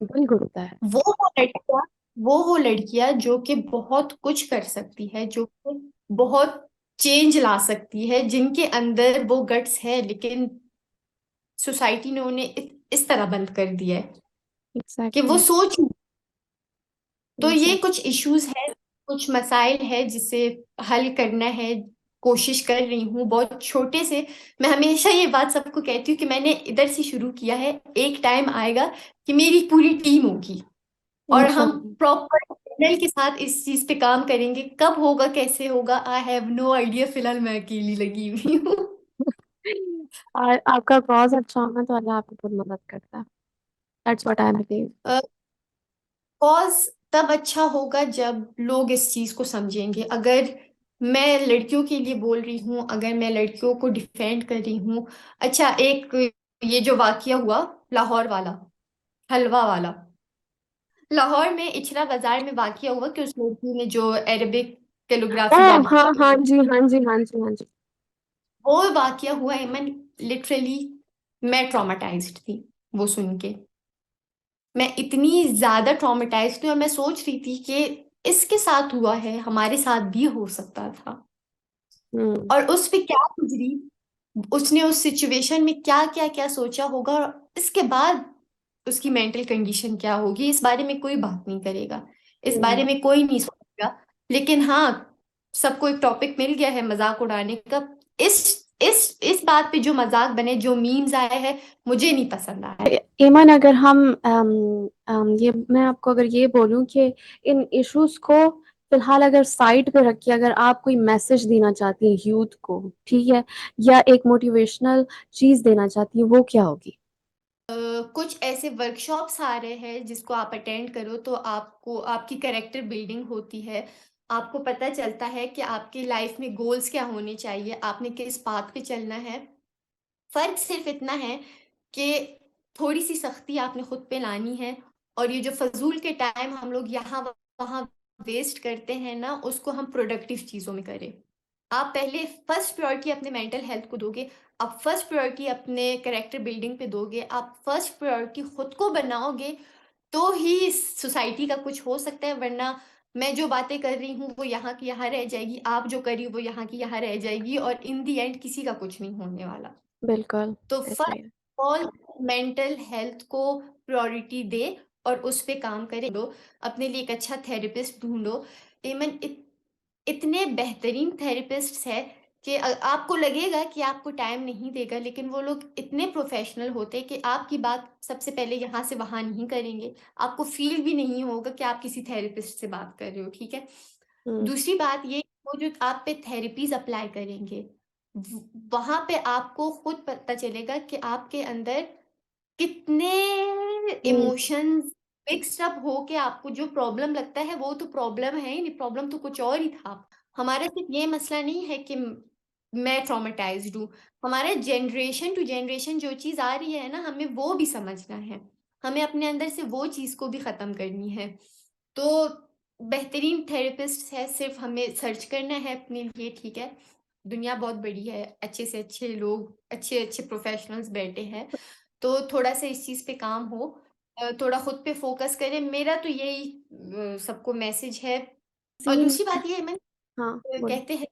S1: बिल्कुल होता है।
S2: वो लड़कियां वो लड़कियां जो कि बहुत कुछ कर सकती है, जो कि बहुत चेंज ला सकती है, जिनके अंदर वो गट्स है, लेकिन सोसाइटी ने उन्हें इस तरह बंद कर दिया है कि वो
S1: एग्जैक्टली।
S2: सोच। तो ये
S1: एग्जैक्ट
S2: कुछ इश्यूज है, कुछ मसाइल है जिसे हल करना है, कोशिश कर रही हूँ बहुत छोटे से। मैं हमेशा ये बात सबको कहती हूँ कि मैंने इधर से शुरू किया है, एक टाइम आएगा कि मेरी पूरी टीम होगी और हम
S1: इंशाल्लाह।
S2: प्रॉपर पैनल के साथ इस चीज पे काम करेंगे। कब होगा कैसे होगा आई हैव नो आइडिया, फिलहाल मैं अकेली लगी हुई हूँ।
S1: और आपका कॉज अच्छा होना तो अल्लाह आपकी बहुत मदद करता है। That's what I believe.
S2: Cause तब अच्छा होगा जब लोग इस चीज को समझेंगे। अगर मैं लड़कियों के लिए बोल रही हूँ, अगर मैं लड़कियों को डिफेंड कर रही हूँ। अच्छा, एक ये जो वाकया हुआ लाहौर वाला, हलवा वाला, लाहौर में इचरा बाजार में वाकया हुआ कि उस लड़की ने जो अरेबिक कैलिग्राफी
S1: ओह
S2: या
S1: हाँ हाँ जी, हाँ जी, हाँ जी, हाँ जी।
S2: वो वाकया हुआ है, मैं लिटरली मैं ट्रॉमेटाइज्ड थी वो सुन के। मैं इतनी ज्यादा ट्रॉमेटाइज्ड थी और मैं सोच रही थी कि इसके साथ हुआ है हमारे साथ भी हो सकता था।
S1: हम्म।
S2: और उस पे क्या गुजरी, उसने उस सिचुएशन में क्या क्या क्या सोचा होगा, और इसके बाद उसकी मेंटल कंडीशन क्या होगी, इस बारे में कोई बात नहीं करेगा, इस बारे
S1: हम्म।
S2: में कोई नहीं सोचेगा। लेकिन हाँ, सबको एक टॉपिक मिल गया है मजाक उड़ाने का। इस बात पे जो मजाक बने, जो मीम्स आए हैं, मुझे नहीं पसंद आया।
S1: ईमान, अगर हम ये मैं आपको अगर ये बोलूं कि इन इश्यूज को फिलहाल अगर साइड पे रखिए, अगर आप कोई मैसेज देना चाहती हैं यूथ को, ठीक है, या एक मोटिवेशनल चीज देना चाहती है, वो क्या होगी?
S2: कुछ ऐसे वर्कशॉप्स आ रहे हैं जिसको आप अटेंड करो तो आपको आपकी कैरेक्टर बिल्डिंग होती है। आपको पता चलता है कि आपकी लाइफ में गोल्स क्या होने चाहिए, आपने किस पाथ पे चलना है। फर्क सिर्फ इतना है कि थोड़ी सी सख्ती आपने खुद पे लानी है, और ये जो फजूल के टाइम हम लोग यहाँ वहाँ वेस्ट करते हैं ना, उसको हम प्रोडक्टिव चीज़ों में करें। आप पहले फर्स्ट प्रायोरिटी अपने मेंटल हेल्थ को दोगे, आप फर्स्ट प्रायोरिटी अपने कैरेक्टर बिल्डिंग पे दोगे, आप फर्स्ट प्रायोरिटी खुद को बनाओगे, तो ही सोसाइटी का कुछ हो सकता है। वरना मैं जो बातें कर रही हूँ वो यहाँ की यहाँ रह जाएगी, आप जो कर रही हो वो यहाँ की यहाँ रह जाएगी, और इन दी एंड किसी का कुछ नहीं होने वाला।
S1: बिल्कुल
S2: तो
S1: ऐसा
S2: फर्स्ट
S1: ही है।
S2: ऑल मेंटल हेल्थ को प्रायोरिटी दे और उस पे काम करे। ढूंढो अपने लिए एक अच्छा थेरेपिस्ट ढूंढो। इवन इतने बेहतरीन थेरेपिस्ट्स है कि आपको लगेगा कि आपको टाइम नहीं देगा, लेकिन वो लोग इतने प्रोफेशनल होते हैं कि आपकी बात सबसे पहले यहाँ से वहाँ नहीं करेंगे। आपको फील भी नहीं होगा कि आप किसी थेरेपिस्ट से बात कर रहे हो, ठीक है।
S1: हम्म।
S2: दूसरी बात ये, वो जो आप पे थेरेपीज अप्लाई करेंगे, वहां पे आपको खुद पता चलेगा कि आपके अंदर कितने
S1: हम्म।
S2: इमोशंस मिक्स्ड अप हो के आपको जो प्रॉब्लम लगता है वो तो प्रॉब्लम है ही नहीं, प्रॉब्लम तो कुछ और ही था। हमारा सिर्फ ये मसला नहीं है कि मैं ट्रॉमेटाइज्ड हूँ, हमारे जनरेशन टू जनरेशन जो चीज़ आ रही है ना, हमें वो भी समझना है, हमें अपने अंदर से वो चीज़ को भी ख़त्म करनी है। तो बेहतरीन थेरेपिस्ट है, सिर्फ हमें सर्च करना है अपने लिए, ठीक है। दुनिया बहुत बड़ी है, अच्छे से अच्छे लोग, अच्छे अच्छे प्रोफेशनल्स बैठे हैं। तो थोड़ा सा इस चीज़ पे काम हो, थोड़ा खुद पे फोकस करें, मेरा तो यही सबको मैसेज है। और
S1: सीन।
S2: दूसरी बात ये है, मैं
S1: हाँ, बोलो।
S2: कहते हैं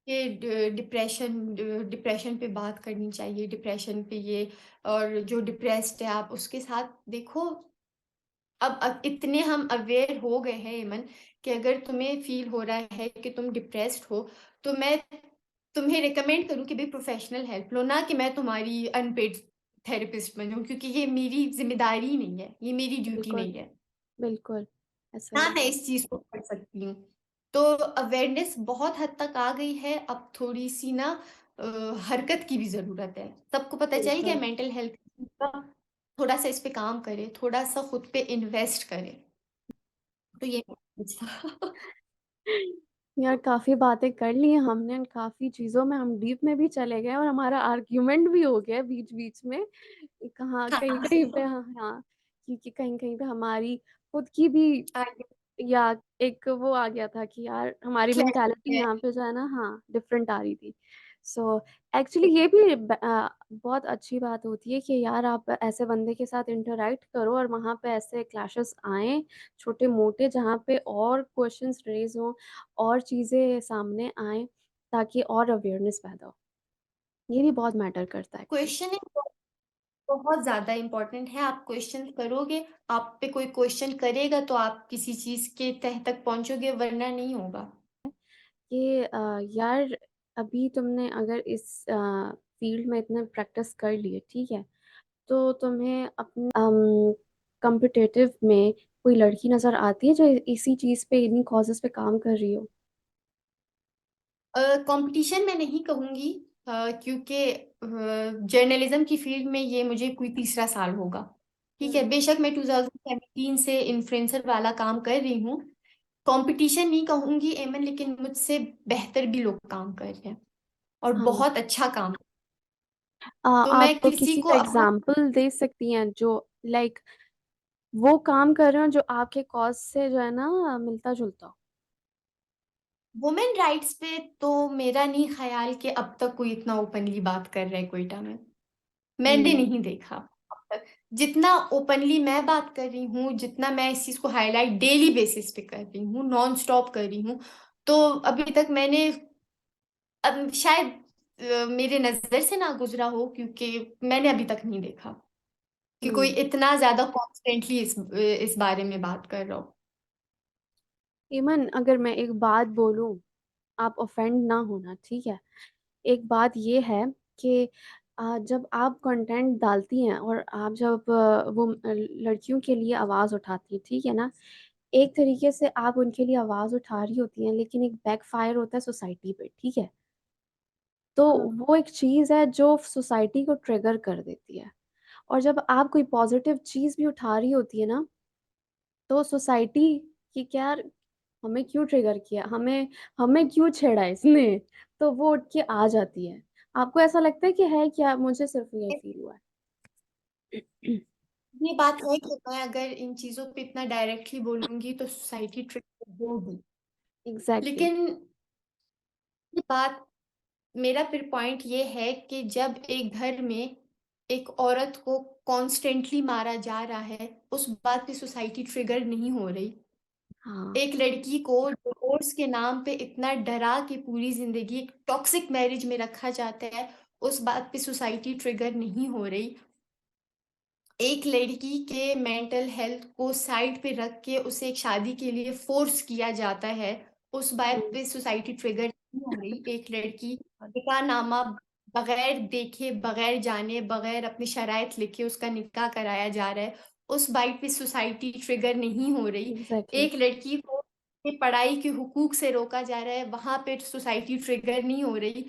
S2: ये डिप्रेशन पे बात करनी चाहिए, डिप्रेशन पे ये, और जो डिप्रेस्ड है आप उसके साथ देखो, अब इतने हम अवेयर हो गए हैं इमन, कि अगर तुम्हें फ़ील हो रहा है कि तुम डिप्रेस्ड हो, तो मैं तुम्हें रिकमेंड करूँ कि भई प्रोफ़ेशनल हेल्प लो, ना कि मैं तुम्हारी अनपेड थेरेपिस्ट बन जाऊँ, क्योंकि ये मेरी ज़िम्मेदारी नहीं है, ये मेरी ड्यूटी
S1: बिल्कुल,
S2: नहीं है।
S1: बिल्कुल, ऐसा
S2: ना
S1: ही है।
S2: मैं इस चीज़ को कर सकती हूँ। तो अवेयरनेस बहुत हद तक आ गई है, अब थोड़ी-सी ना अ, हरकत की भी ज़रूरत है। सबको पता चल गया
S1: बिल्कुल।
S2: मेंटल हेल्थ का, थोड़ा-सा इस पे काम करें, थोड़ा-सा खुद पे इन्वेस्ट करें। तो ये था।
S1: यार काफ़ी बातें कर ली हैं हमने एंड काफ़ी चीज़ों में हम डीप में भी चले गए और हमारा आर्ग्यूमेंट भी हो गया बीच-बीच में। कहाँ
S2: हाँ,
S1: कहीं-कहीं पे हाँ, हाँ, क्योंकि कहीं-कहीं पे हमारी खुद की भी
S2: आगे
S1: या एक वो आ गया था कि यार हमारी
S2: क्लैरिटी
S1: मेंटालिटी
S2: है।
S1: यहाँ पे जो है ना हाँ, डिफरेंट आ रही थी। सो एक्चुअली ये भी बहुत अच्छी बात होती है कि यार आप ऐसे बंदे के साथ इंटरैक्ट करो और वहाँ पे ऐसे क्लैशेस आएँ, छोटे-मोटे जहाँ पे और क्वेश्चन्स रेज़ हों और चीज़ें सामने आएँ, ताकि और अवेयरनेस पैदा हो। ये भी बहुत मैटर करता है एक्चुअली।
S2: क्वेश्चनिंग बहुत ज़्यादा इम्पोर्टेंट है, आप क्वेश्चन करोगे, आप पे कोई क्वेश्चन करेगा तो आप किसी चीज़ के तह तक पहुँचोगे, वरना नहीं होगा।
S1: कि यार अभी तुमने अगर इस फ़ील्ड में इतना प्रैक्टिस कर ली है, ठीक है? तो तुम्हें अपने कॉम्पिटिटिव में कोई लड़की नज़र आती है जो इसी चीज़ पे इन्हीं कॉज़ेज़ पे काम कर रही हो?
S2: कंपटीशन मैं नहीं कहूँगी, क्योंकि जर्नलिज़्म की फ़ील्ड में ये मुझे कोई तीसरा साल होगा। ठीक है,
S1: हुँ।
S2: बेशक मैं 2017 से इन्फ्लुएंसर वाला काम कर रही हूँ। कंपटीशन नहीं कहूँगी एमन, लेकिन मुझसे बेहतर भी लोग काम कर रहे हैं और
S1: हाँ।
S2: बहुत अच्छा काम। तो मैं
S1: आप
S2: किसी
S1: किसी
S2: को
S1: का
S2: अपना
S1: एग्ज़ाम्पल दे सकती हैं जो लाइक वो काम कर रहे हो जो आपके कॉज़ से जो है ना मिलता-जुलता हो?
S2: वुमेन राइट्स पे तो मेरा नहीं ख़्याल कि अब तक कोई इतना ओपनली बात कर रहा है क्वेटा में। मैंने
S1: हुँ।
S2: नहीं देखा अब तक। जितना ओपनली मैं बात कर रही हूँ, जितना मैं इस चीज़ को हाइलाइट डेली बेसिस पे कर रही हूँ, नॉन स्टॉप कर रही हूँ, तो अभी तक मैंने अब शायद मेरे नज़र से ना गुज़रा हो, क्योंकि मैंने अभी तक नहीं देखा कि कोई
S1: हुँ।
S2: इतना ज़्यादा कॉन्स्टेंटली इस बारे में बात कर रहा हो।
S1: इमन अगर मैं एक बात बोलूँ, आप ऑफेंड ना होना, ठीक है? एक बात ये है कि जब आप कंटेंट डालती हैं और आप जब लड़कियों के लिए आवाज़ उठाती हैं, ठीक है ना? एक तरीके से आप उनके लिए आवाज़ उठा रही होती हैं, लेकिन एक बैकफ़ायर होता है सोसाइटी पे, ठीक है? तो
S2: हाँ।
S1: वो एक चीज़ है जो सोसाइटी को ट्रिगर कर देती है और जब आप कोई पॉज़िटिव चीज़ भी उठा रही होती है ना, तो सोसाइटी कि क्या यार हमें क्यों ट्रिगर किया? हमें हमें क्यों छेड़ा इसने? तो वो उठ के आ जाती है। आपको ऐसा लगता है कि है क्या? मुझे सिर्फ़ यही फ़ील हुआ है।
S2: ये बात है कि मैं अगर इन चीज़ों पे इतना डायरेक्टली बोलूँगी तो सोसाइटी ट्रिगर होगी।
S1: एग्ज़ैक्टली।
S2: लेकिन ये बात, मेरा फिर पॉइंट ये है कि जब एक घर में एक औरत को कॉन्स्टेंटली मारा जा रहा है, उस बात पे सोसाइटी ट्रिगर नहीं हो रही।
S1: हाँ।
S2: एक लड़की को डिवोर्स के नाम पे इतना डरा के पूरी ज़िंदगी एक टॉक्सिक मैरिज में रखा जाता है, उस बात पे सोसाइटी ट्रिगर नहीं हो रही। एक लड़की के मेंटल हेल्थ को साइड पे रख के उसे एक शादी के लिए फोर्स किया जाता है, उस बात
S1: हुँ।
S2: पे सोसाइटी ट्रिगर नहीं हो रही। एक लड़की निकाहनामा बगैर देखे, बगैर जाने, बगैर अपनी शराइत लिखे उसका निकाह कराया जा रहा है, उस बात पे सोसाइटी ट्रिगर नहीं हो रही।
S1: एग्ज़ैक्टली।
S2: एक लड़की को के पढ़ाई के हुकूक से रोका जा रहा है, वहाँ पे सोसाइटी ट्रिगर नहीं हो रही।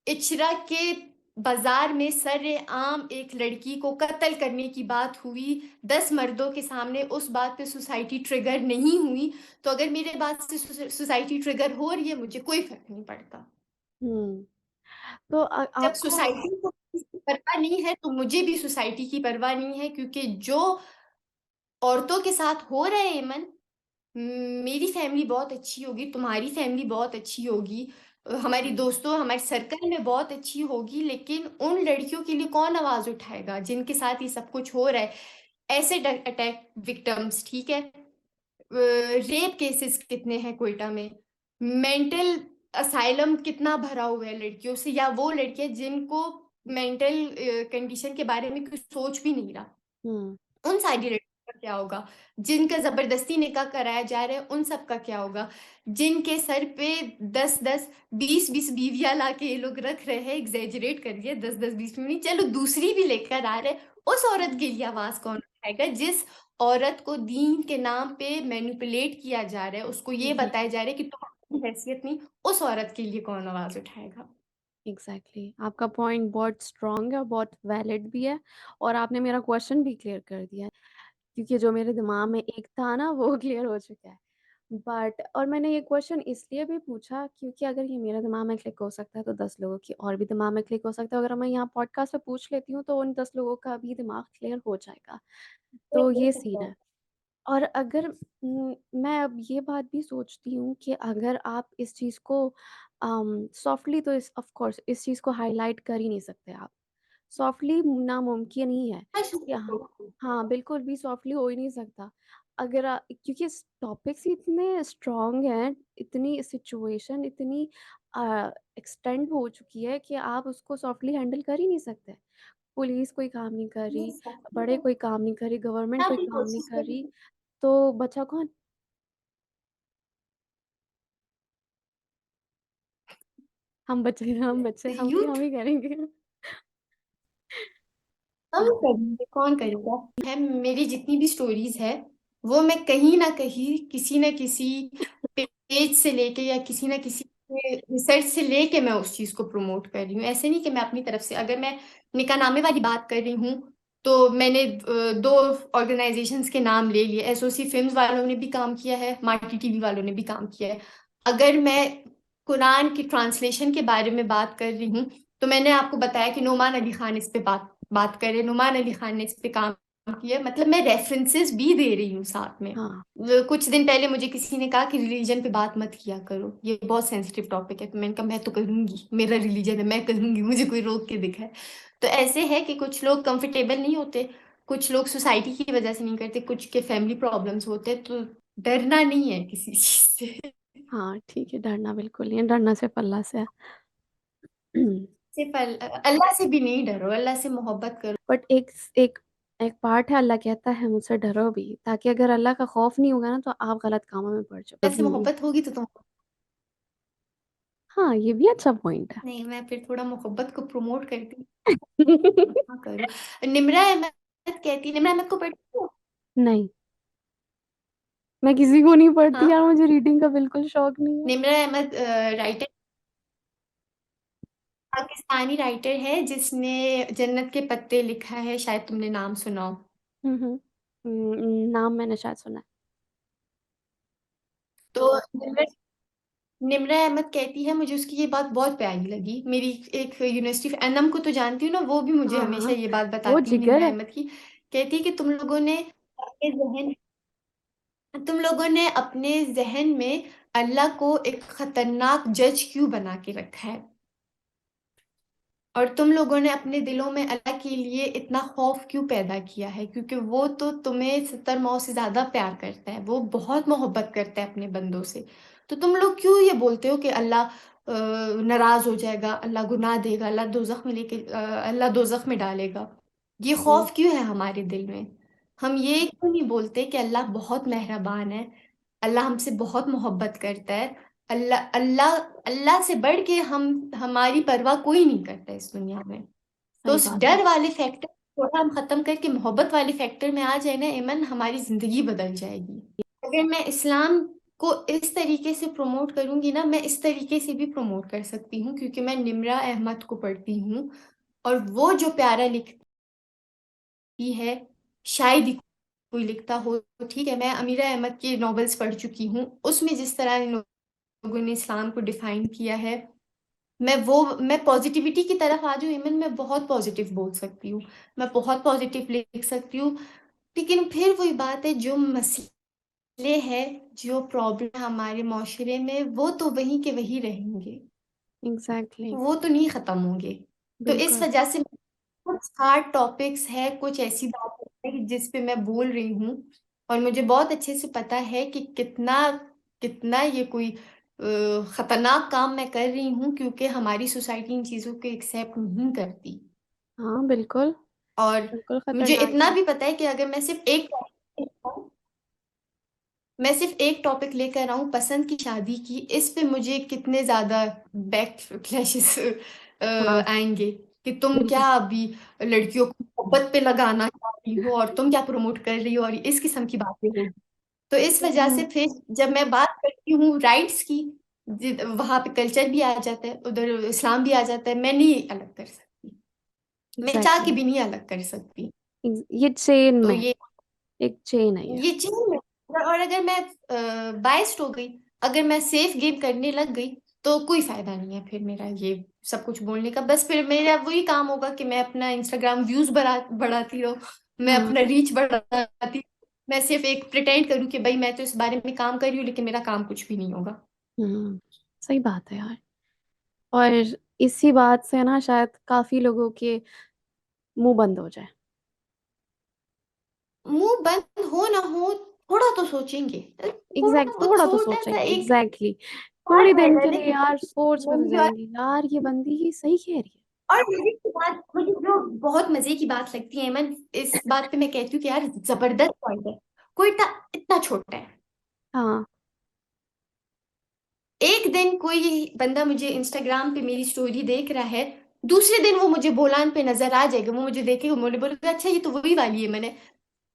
S2: इचरा के बाज़ार में सरेआम एक लड़की को कत्ल करने की बात हुई, 10 मर्दों के सामने, उस बात पे सोसाइटी ट्रिगर नहीं हुई। तो अगर मेरे बात से सोसाइटी ट्रिगर हो रही है, मुझे कोई फ़र्क नहीं पड़ता।
S1: हुँ। तो
S2: जब
S1: आपको
S2: सोसाइटी को किसी की परवाह नहीं है, तो मुझे भी सोसाइटी की परवाह नहीं है, क्योंकि जो औरतों के साथ हो रहा है इमन, मेरी फैमिली बहुत अच्छी होगी, तुम्हारी फैमिली बहुत अच्छी होगी, हमारी
S1: हुँ।
S2: दोस्तों, हमारे सर्कल में बहुत अच्छी होगी, लेकिन उन लड़कियों के लिए कौन आवाज़ उठाएगा जिनके साथ ये सब कुछ हो रहा है? एसिड अटैक विक्टिम्स, ठीक है? रेप केसेस कितने हैं क्वेटा में? मेंटल असाइलम कितना भरा हुआ है लड़कियों से, या वो लड़कियां जिनको मेंटल कंडीशन के बारे में कुछ सोच भी नहीं रहा,
S1: हम्म।
S2: उन सारी लड़कियों का क्या होगा? जिनका जबरदस्ती निकाह कराया जा रहा है, उन सब का क्या होगा? जिनके सर पे 10-10, 20-20 बीवियां लाके ये लोग रख रहे हैं, एग्जेजरेट करिए, 10-10, 20 नहीं, चलो दूसरी भी लेकर आ रहे हैं, उस औरत के लिए आवाज कौन उठाएगा? जिस औरत को दीन के नाम पे मैनिपुलेट किया जा रहा है, उसको ये बताया जा रहा है कि तुम्हारी हैसियत नहीं, उस औरत के लिए कौन आवाज उठाएगा?
S1: एग्जैक्टली आपका पॉइंट बहुत स्ट्रांग है और बहुत वैलिड भी है, और आपने मेरा क्वेश्चन भी क्लियर कर दिया है, क्योंकि जो मेरे दिमाग में एक था ना वो क्लियर हो चुका है। बट और मैंने ये क्वेश्चन इसलिए भी पूछा क्योंकि अगर ये मेरे दिमाग में क्लिक हो सकता है तो 10 लोगों की और भी दिमाग में क्लिक हो सकता है। अगर मैं यहाँ पॉडकास्ट पे पूछ लेती हूँ तो उन 10 लोगों का भी दिमाग क्लियर हो जाएगा। तो ये सीन है। और अगर मैं अब ये बात भी सोचती हूँ कि अगर आप इस चीज़ को सॉफ्टली, तो इस ऑफ कोर्स इस चीज़ को हाईलाइट कर ही नहीं सकते आप। सॉफ्टली नामुमकिन ही है कि हाँ, बिल्कुल भी सॉफ्टली हो ही नहीं सकता। क्योंकि टॉपिक्स ही इतने स्ट्रॉन्ग हैं, इतनी सिचुएशन इतनी एक्सटेंड हो चुकी है कि आप उसको सॉफ्टली हैंडल कर ही नहीं सकते। पुलिस कोई काम नहीं कर
S2: ये
S1: रही,
S2: सच
S1: बड़े
S2: है।
S1: कोई काम नहीं कर रही, गवर्नमेंट
S2: मैं
S1: कोई
S2: अपनी
S1: काम नहीं
S2: कोशिश
S1: कर रही,
S2: करूंगी।
S1: तो बचा कौन? हम बच्चे हम
S2: यूथ
S1: ही करेंगे।
S2: हम
S1: हाँ।
S2: करेंगे, कौन करेगा? है, मेरी जितनी भी स्टोरीज है वो मैं कहीं ना कहीं किसी ना किसी पेज से लेके या किसी ना किसी रिसर्च से लेके मैं उस चीज को प्रमोट कर रही हूँ। ऐसे नहीं कि मैं अपनी तरफ से, अगर मैं निकाहनामे वाली बात कर रही हूँ तो मैंने दो ऑर्गेनाइजेशंस के नाम ले लिए, एसओसी फिल्म्स वालों ने भी काम किया है, मार्टी टीवी वालों ने भी काम किया है। अगर मैं कुरान की ट्रांसलेशन के बारे में बात कर रही हूँ तो मैंने आपको बताया कि नोमान अली खान इस पे बात करें, नुमान अली खान ने इस पे काम किया, मतलब मैं रेफरेंसेस भी दे रही हूँ साथ में।
S1: हाँ।
S2: कुछ दिन पहले मुझे किसी ने कहा कि रिलीजन पे बात मत किया करो, ये बहुत सेंसिटिव टॉपिक है, तो मैंने कहा मैं तो करूंगी, मेरा रिलीजन है, मैं करूंगी, मुझे कोई रोक के दिखाए। तो ऐसे है कि कुछ लोग कंफर्टेबल नहीं होते, कुछ लोग सोसाइटी की वजह से नहीं करते, कुछ के फैमिली प्रॉब्लम्स होते हैं, तो डरना नहीं है किसी चीज से।
S1: हाँ ठीक है, डरना बिल्कुल नहीं है, डरना सिर्फ अल्लाह से है।
S2: सिर्फ अल्लाह से भी नहीं डरो, अल्लाह से मोहब्बत करो।
S1: बट एक एक पार्ट है, अल्लाह कहता है मुझसे डरो भी, ताकि अगर अल्लाह का खौफ नहीं होगा ना तो आप गलत कामों में पड़ जाओ
S2: अल्लाह से
S1: कभी भी।
S2: मोहब्बत होगी तो तुम।
S1: हाँ ये भी अच्छा पॉइंट है।
S2: नहीं, मैं फिर थोड़ा मोहब्बत को प्रमोट करती हूँ। हाँ करो। निम्रा अहमद कहती, निम्रा अहमद को पढ़ती हो?
S1: नहीं, मैं किसी को नहीं पढ़ती यार,
S2: हाँ,
S1: मुझे रीडिंग का बिल्कुल शौक नहीं है।
S2: निम्रा अहमद राइटर, पाकिस्तानी राइटर है जिसने जन्नत के पत्ते लिखा है, शायद तुमने नाम सुना हो।
S1: नाम मैंने शायद सुना है।
S2: तो निम्रा निम्रा अहमद कहती है, मुझे उसकी ये बात बहुत प्यारी लगी, मेरी एक यूनिवर्सिटी एनम को तो जानती हूँ ना, वो भी मुझे
S1: हाँ
S2: हमेशा
S1: हाँ,
S2: ये बात
S1: वो
S2: बताती है
S1: जिगर
S2: निम्रा
S1: है।
S2: अहमद की। कहती है कि तुम लोगों ने अपने जहन में अल्लाह को एक खतरनाक जज क्यों बना के रखा है, और तुम लोगों ने अपने दिलों में अल्लाह के लिए इतना खौफ क्यों पैदा किया है, क्योंकि वो तो तुम्हें 70 माओ से ज्यादा प्यार करता है, वो बहुत मोहब्बत करता है अपने बंदों से। तो तुम लोग क्यों ये बोलते हो कि अल्लाह नाराज हो जाएगा, अल्लाह गुनाह देगा, अल्लाह दोजख में डालेगा? ये
S1: हम्म,
S2: खौफ क्यों है हमारे दिल में? हम ये क्यों नहीं बोलते कि अल्लाह बहुत मेहरबान है, अल्लाह हमसे बहुत मोहब्बत करता है, अल्लाह अल्लाह अल्लाह से बढ़ के हम हमारी परवाह कोई नहीं करता इस दुनिया में। तो
S1: सही
S2: उस
S1: बात है।
S2: डर वाले फैक्टर थोड़ा हम खत्म करके मोहब्बत वाले फैक्टर में आ जाए ना इमन, हमारी जिंदगी बदल जाएगी। अगर मैं इस्लाम को इस तरीके से प्रमोट करूंगी ना, मैं इस तरीके से भी प्रमोट कर सकती हूँ, क्योंकि मैं निम्रा अहमद को पढ़ती हूँ, और वो जो प्यारा लिखती है, शायद ही कोई लिखता हो। ठीक है, मैं अमीरा अहमद की नॉवेल्स पढ़ चुकी हूँ, उसमें जिस तरह इन लोगों ने इस्लाम को डिफाइन किया है, मैं पॉजिटिविटी की तरफ आ जाऊं इमन, मैं बहुत पॉजिटिव बोल सकती हूँ, मैं बहुत पॉजिटिव लिख सकती हूँ। लेकिन फिर वही बात है, जो मसले हैं, जो प्रॉब्लम हमारे माशरे में, वो तो वहीं के वहीं रहेंगे,
S1: एग्जैक्टली।
S2: वो तो नहीं खत्म होंगे। तो इस
S1: बिल्कुल।
S2: वजह से कुछ हार्ड टॉपिक्स है, कुछ ऐसी बातें हैं जिस पे मैं बोल रही हूँ, और मुझे बहुत अच्छे से पता है कि कितना कितना ये कोई खतरनाक काम मैं कर रही हूँ, क्योंकि हमारी सोसाइटी इन चीज़ों को एक्सेप्ट नहीं करती।
S1: हाँ, बिल्कुल,
S2: और
S1: बिल्कुल
S2: मुझे
S1: खतरनाक
S2: इतना
S1: है।
S2: भी पता है कि अगर मैं सिर्फ एक टॉपिक लेकर आऊँ पसंद की शादी की, इस पे मुझे कितने ज़्यादा बैक क्लैशेस
S1: हाँ,
S2: आएँगे कि तुम
S1: बिल्कुल।
S2: क्या अभी लड़कियों को मोहब्बत पे लगाना चाहती हो, और तुम क्या प्रमोट कर रही हो, और इस किस्म की बातें होगी। तो इस वजह
S1: हुँ,
S2: से फिर जब मैं बात करती हूँ राइट्स की, वहां पे कल्चर भी आ जाता है, उधर इस्लाम भी आ जाता है, मैं नहीं अलग कर सकती, मैं चाह के
S1: एग्ज़ैक्टली।
S2: भी नहीं अलग कर सकती।
S1: ये चेन
S2: तो
S1: में, एक चेन है ये।
S2: ये चीज में, और अगर मैं बाइस्ड हो गई, अगर मैं सेफ गेम करने लग गई, तो कोई फायदा नहीं है फिर मेरा ये सब कुछ बोलने का। बस फिर मेरा वही काम होगा कि मैं अपना इंस्टाग्राम व्यूज बढ़ाती रहूं, मैं
S1: हाँ,
S2: अपना रीच बढ़ाती, मैं सिर्फ एक प्रिटेंड करूं कि भाई मैं तो इस बारे में काम कर रही हूँ, लेकिन मेरा काम कुछ भी नहीं होगा।
S1: हुँ, सही बात है यार। और इसी बात से ना शायद काफ़ी लोगों के मुँह बंद हो जाए।
S2: मुंह बंद हो ना हो, थोड़ा तो सोचेंगे, थोड़ा बहुत
S1: थोड़ा तो
S2: छोटा सा
S1: सोचेंगे
S2: एक
S1: एग्ज़ैक्टली।
S2: बात
S1: थोड़ी
S2: है
S1: दिन
S2: ना
S1: के लिए
S2: कि
S1: यार सोच में तो
S2: लोग,
S1: जाएँगे, यार ये बंदी सही कह रही है।
S2: और मुझे जो बहुत मजे की बात लगती है मन, इस बात पे मैं कहती हूँ कि यार जबरदस्त पॉइंट है। कोयटा इतना छोटा है,
S1: हाँ,
S2: एक दिन कोई बंदा मुझे इंस्टाग्राम पे मेरी स्टोरी देख रहा है, दूसरे दिन वो मुझे बोलान पे नजर आ जाएगा, वो मुझे देखेगा, मुझे बोलेगा अच्छा ये तो वही वाली है। मैंने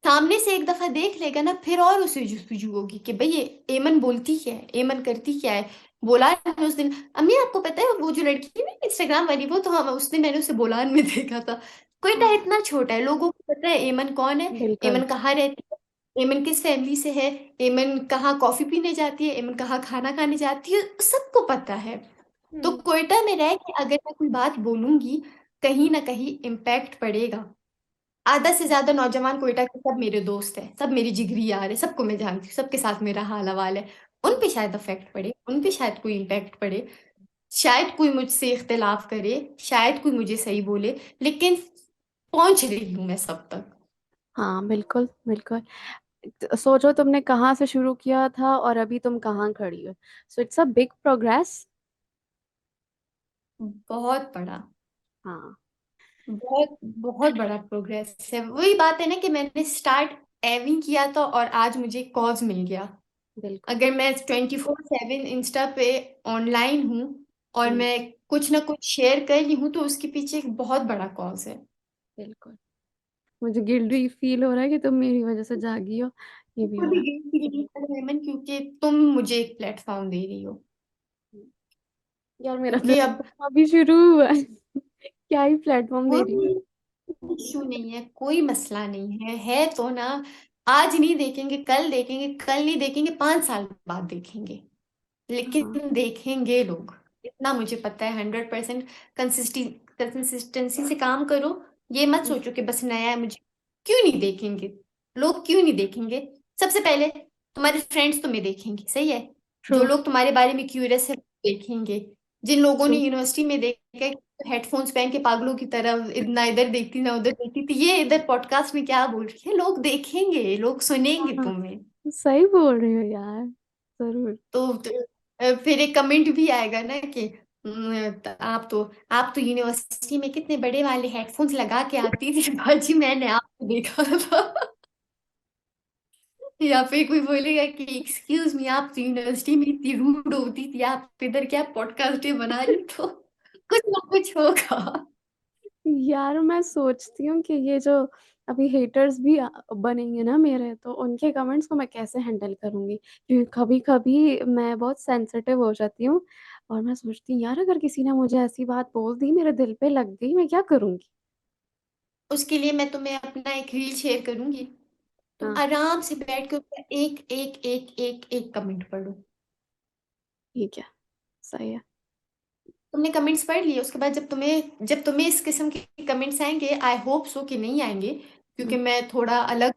S2: सामने से एक दफा देख लेगा ना, फिर और उसे जुस्सू होगी कि भाई ये एमन बोलती क्या है, एमन करती क्या है। बोला है उस दिन, अम्मी आपको पता है वो जो लड़की है ना इंस्टाग्राम वाली, वो तो हम उस दिन मैंने उसे बोलान में देखा था। कोयटा
S1: हाँ,
S2: इतना छोटा है, लोगों को पता है एमन कौन है,
S1: बिल्कुल।
S2: एमन कहाँ रहती है, एमन किस फैमिली से है, एमन कहाँ कॉफी पीने जाती है, एमन कहाँ खाना खाने जाती है, सबको पता है। तो
S1: हुँ,
S2: कोयटा में रह के अगर मैं कोई बात बोलूंगी, कहीं ना कहीं इम्पैक्ट पड़ेगा। आधा से ज्यादा नौजवान कोयटा के सब मेरे दोस्त हैं, सब मेरी जिगरी यार है, सबको मैं जानती हूँ, सबके साथ मेरा हाल हवाल है। उन
S1: हुँ,
S2: पे शायद अफेक्ट पड़े, उन पे शायद कोई इम्पैक्ट पड़े, शायद कोई मुझसे इख्तिलाफ करे, शायद कोई मुझे सही बोले, लेकिन पहुंच रही हूँ मैं सब तक।
S1: हाँ, बिल्कुल, बिल्कुल। सोचो तुमने कहाँ से शुरू किया था और अभी तुम कहाँ खड़ी हो। So it's a big progress.
S2: बहुत बड़ा,
S1: हाँ,
S2: बहुत बहुत बड़ा प्रोग्रेस है। वही बात है ना कि मैंने स्टार्ट एवी किया था और आज मुझे कॉज मिल गया।
S1: बिल्कुल।
S2: अगर मैं 24/7 इंस्टा पे ऑनलाइन हूँ और
S1: हुँ,
S2: मैं कुछ ना कुछ शेयर कर रही हूँ, तो उसके पीछे एक बहुत बड़ा कॉज है।
S1: बिल्कुल। मुझे गिल्टी फ़ील हो रहा है कि तुम मेरी वज़ह से जागी हो, ये भी
S2: बिल्कुल
S1: हो
S2: भी
S1: रहा
S2: गिल्ट फील नहीं कर रही हेमन, क्योंकि तुम मुझे एक प्लेटफॉर्म दे रही हो।
S1: है। यार मेरा
S2: क्योंकि अब
S1: प्लेटफ़ॉर्म अभी शुरू हुआ है। क्या ही प्लेटफ़ॉर्म दे रही हो।
S2: कोई इशू नहीं है, कोई मसला नहीं है तो ना, आज नहीं देखेंगे, कल देखेंगे, कल नहीं देखेंगे, 5 साल बाद देखेंगे,
S1: हाँ,
S2: लेकिन देखेंगे लोग, इतना मुझे पता है। 100% कंसिस्टेंसी से काम करो। ये मत
S1: हुँ,
S2: सोचो कि बस नया है मुझे, क्यों नहीं देखेंगे लोग, क्यों नहीं देखेंगे। सबसे पहले तुम्हारे फ्रेंड्स तुम्हें देखेंगे, सही है।
S1: ट्रू,
S2: जो लोग तुम्हारे बारे में क्यूरियस है वो देखेंगे। जिन लोगों ने
S1: ट्रू।
S2: यूनिवर्सिटी में देखा है, हेडफोन्स पहन के पागलों की तरह ना इधर देखती ना उधर देखती थी, ये इधर पॉडकास्ट में क्या बोल रही है, लोग देखेंगे, लोग सुनेंगे
S1: हाँ,
S2: तुम्हें।
S1: सही बोल रही हो यार, ज़रूर।
S2: फिर एक कमेंट भी आएगा ना कि आप तो यूनिवर्सिटी में कितने बड़े वाले हेडफोन्स लगा के आती थी बाजी, मैंने आपको देखा था। या फिर कोई बोलेगा कि एक्सक्यूज मी, आप तो यूनिवर्सिटी में इतनी रूड होती थी, आप इधर क्या पॉडकास्ट बना रही, तो कुछ ना कुछ होगा।
S1: यार मैं सोचती हूँ कि ये जो अभी हेटर्स भी बनेंगे ना मेरे, तो उनके कमेंट्स को मैं कैसे हैंडल करूँगी? क्योंकि कभी-कभी मैं बहुत सेंसिटिव हो जाती हूँ और मैं सोचती हूँ यार अगर किसी ने मुझे ऐसी बात बोल दी, मेरे दिल पे लग गई, मैं क्या करूँगी?
S2: उसके लिए मैं तुम्हें अपना एक रील शेयर करूंगी, तुम
S1: हाँ,
S2: आराम से बैठ के उसका एक एक एक एक एक कमेंट पढ़ो।
S1: ठीक है, सही है।
S2: तुमने कमेंट्स पढ़ लिए, उसके बाद जब तुम्हें इस किस्म के कमेंट्स आएंगे, आई होप सो कि नहीं आएंगे, क्योंकि
S1: हुँ,
S2: मैं थोड़ा अलग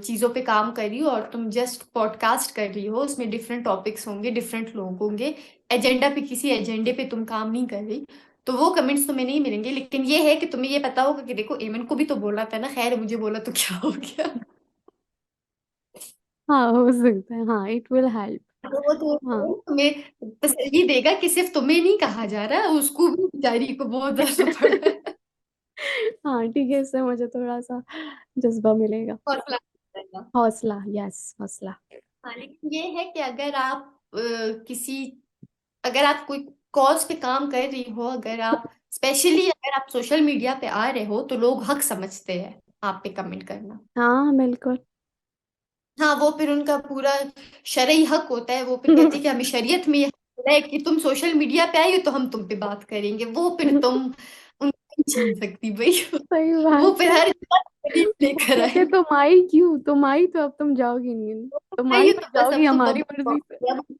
S2: चीजों पे काम कर रही हूँ और तुम जस्ट पॉडकास्ट कर रही हो, उसमें डिफरेंट टॉपिक्स होंगे, डिफरेंट लोग होंगे, एजेंडा पे किसी एजेंडे पे तुम काम नहीं कर रही, तो वो कमेंट्स तुम्हें नहीं मिलेंगे। लेकिन ये है कि तुम्हें ये पता होगा कि देखो एमन को भी तो बोला था ना, खैर मुझे बोला तो क्या हो गया।
S1: हाँ, हो सकता है, हाँ, इट विल हेल्प। हाँ
S2: तुम्हें तसल्ली देगा कि सिर्फ तुम्हें नहीं कहा जा रहा, उसको भी, बेचारी को बहुत दर्द पड़ रहा है।
S1: हाँ ठीक है, इससे मुझे थोड़ा सा जज्बा मिलेगा।
S2: हौसला मिलेगा।
S1: हौसला, यस, हौसला।
S2: हाँ, लेकिन ये है कि अगर आप कोई कॉज पे काम कर रही हो, अगर आप सोशल मीडिया पे आ रहे हो, तो लोग हक समझते हैं आप पे कमेंट करना।
S1: हाँ बिल्कुल।
S2: हाँ, वो फिर उनका पूरा शरई हक होता है, वो फिर कहते हैं कि हमें शरीयत में ये हक मिला है कि तुम सोशल मीडिया पे आई हो तो हम तुम पे बात करेंगे, वो फिर तुम उनको नहीं छीन सकती भाई।
S1: सही
S2: वो
S1: बात
S2: फिर
S1: है।
S2: हर जगह दलील
S1: वो
S2: लेकर
S1: कहते
S2: आएंगे।
S1: तुम आई क्यों, तुम आई तो अब तुम जाओगी नहीं, तुम
S2: आई
S1: आई
S2: हो
S1: तो
S2: तो बस
S1: जाओगी
S2: अब तुम
S1: हमारी मर्जी से।
S2: पब्लिक,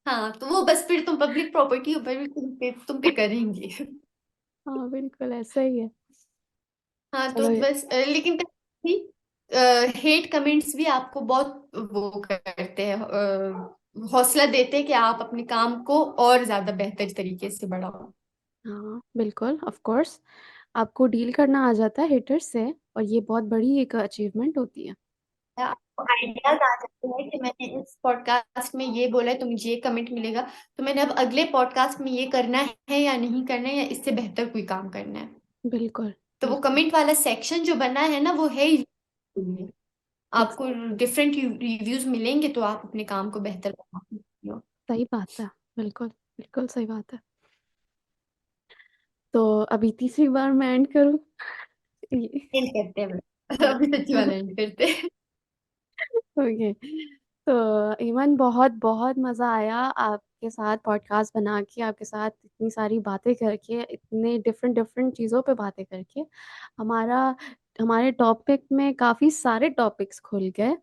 S2: हाँ, तो वो बस फिर तुम पब्लिक प्रॉपर्टी हो, फिर तुम पे करेंगे।
S1: हाँ बिल्कुल ऐसा ही है।
S2: हाँ, तो
S1: चलो
S2: बस लेकिन कभी हेट कमेंट्स भी आपको बहुत वो करते हैं, हौसला देते हैं कि आप अपने काम को और ज्यादा बेहतर तरीके से बढ़ाओ।
S1: हाँ बिल्कुल, ऑफ कोर्स। आपको डील करना आ जाता है हेटर्स से, और ये बहुत बड़ी एक अचीवमेंट होती है।
S2: आपको आइडियाज आ जाते हैं कि मैंने इस पॉडकास्ट में ये बोला है तो मुझे ये कमेंट मिलेगा, तो मैंने अब अगले पॉडकास्ट में ये करना है या नहीं करना है, या इससे बेहतर कोई काम करना है।
S1: बिल्कुल
S2: तो वो
S1: बिल्कुल।
S2: कमेंट वाला सेक्शन जो बना है ना, वो है ही लिए। आपको
S1: एग्जैक्ट,
S2: डिफरेंट रिव्यूज मिलेंगे तो आप अपने काम को बेहतर बना सकते हो।
S1: सही बात है। बिल्कुल बिल्कुल सही बात है। तो अभी तीसरी बार मैं एंड करूँ ये?
S2: एंड करते हैं अभी सच्ची वाला एंड करते हैं।
S1: ओके। तो ईमान, बहुत बहुत मज़ा आया आपके साथ पॉडकास्ट बना के, आपके साथ इतनी सारी बातें करके, इतने डिफरेंट डिफरेंट चीज़ों पे बातें करके। हमारा हमारे टॉपिक में काफ़ी सारे टॉपिक्स खुल गए।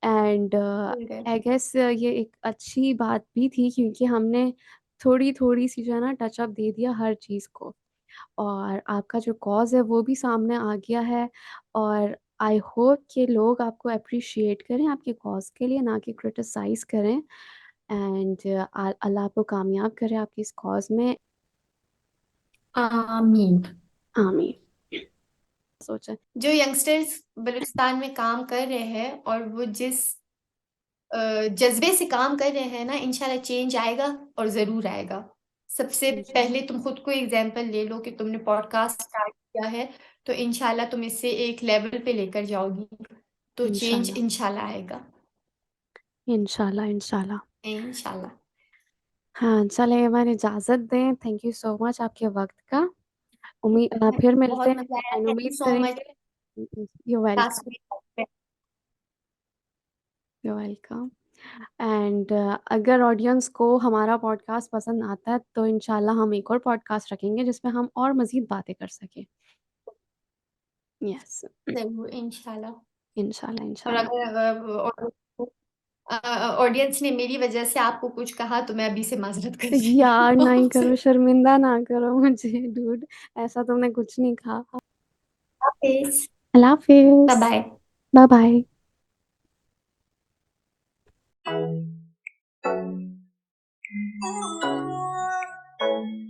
S1: एंड
S2: भूल गए।
S1: आई गेस ये एक अच्छी बात भी थी, क्योंकि हमने थोड़ी थोड़ी सी जो है ना टचअप दे दिया हर चीज़ को। और आपका जो कॉज़ है वो भी सामने आ गया है। और आई होप कि लोग आपको अप्रिशिएट करें आपके कॉज़ के लिए, ना कि क्रिटिसाइज़ करें। एंड अल्लाह आपको कामयाब करे आपकी इस कॉज़ में।
S2: आमीन।
S1: आमीन। सोचा।
S2: जो यंगस्टर्स बलूचिस्तान में काम कर रहे हैं और वो जिस जज्बे से काम कर रहे हैं ना, इंशाल्लाह चेंज आएगा, और जरूर आएगा। सबसे
S1: इंशाल्लाह।
S2: पहले तुम खुद को एग्जाम्पल ले लो कि तुमने पॉडकास्ट स्टार्ट किया है, तो इंशाल्लाह तुम इससे एक लेवल पे लेकर जाओगी, तो चेंज
S1: इंशाल्लाह।
S2: इंशाल्लाह आएगा।
S1: इंशाल्लाह। इंशाल्लाह।
S2: इंशाल्लाह।
S1: हाँ चले, हमारी इजाज़त दें। थैंक यू सो मच आपके वक्त का। उम्मीद फिर मिलते
S2: बहुत
S1: हैं।
S2: मजा आया,
S1: एंड
S2: थैंक यू
S1: उम्मीद
S2: सो मच।
S1: करेंगे। You welcome.
S2: Last week.
S1: You welcome. And अगर ऑडियंस को हमारा पॉडकास्ट पसंद आता है तो इंशाल्लाह हम एक और पॉडकास्ट रखेंगे जिसमें हम और मज़ीद बातें कर सकें। यस।
S2: जरूर इंशाल्लाह।
S1: इंशाल्लाह
S2: और
S1: इंशाल्लाह।
S2: अगर ऑडियंस ने मेरी वजह से आपको कुछ कहा तो मैं अभी से माजरत कर रही
S1: यार
S2: हूँ
S1: नहीं
S2: आपसे।
S1: करो, शर्मिंदा ना करो मुझे डूड। ऐसा तुमने कुछ नहीं कहा।
S2: हाफिज।
S1: अल्लाह हाफिज।
S2: Bye
S1: bye bye.
S2: बाय।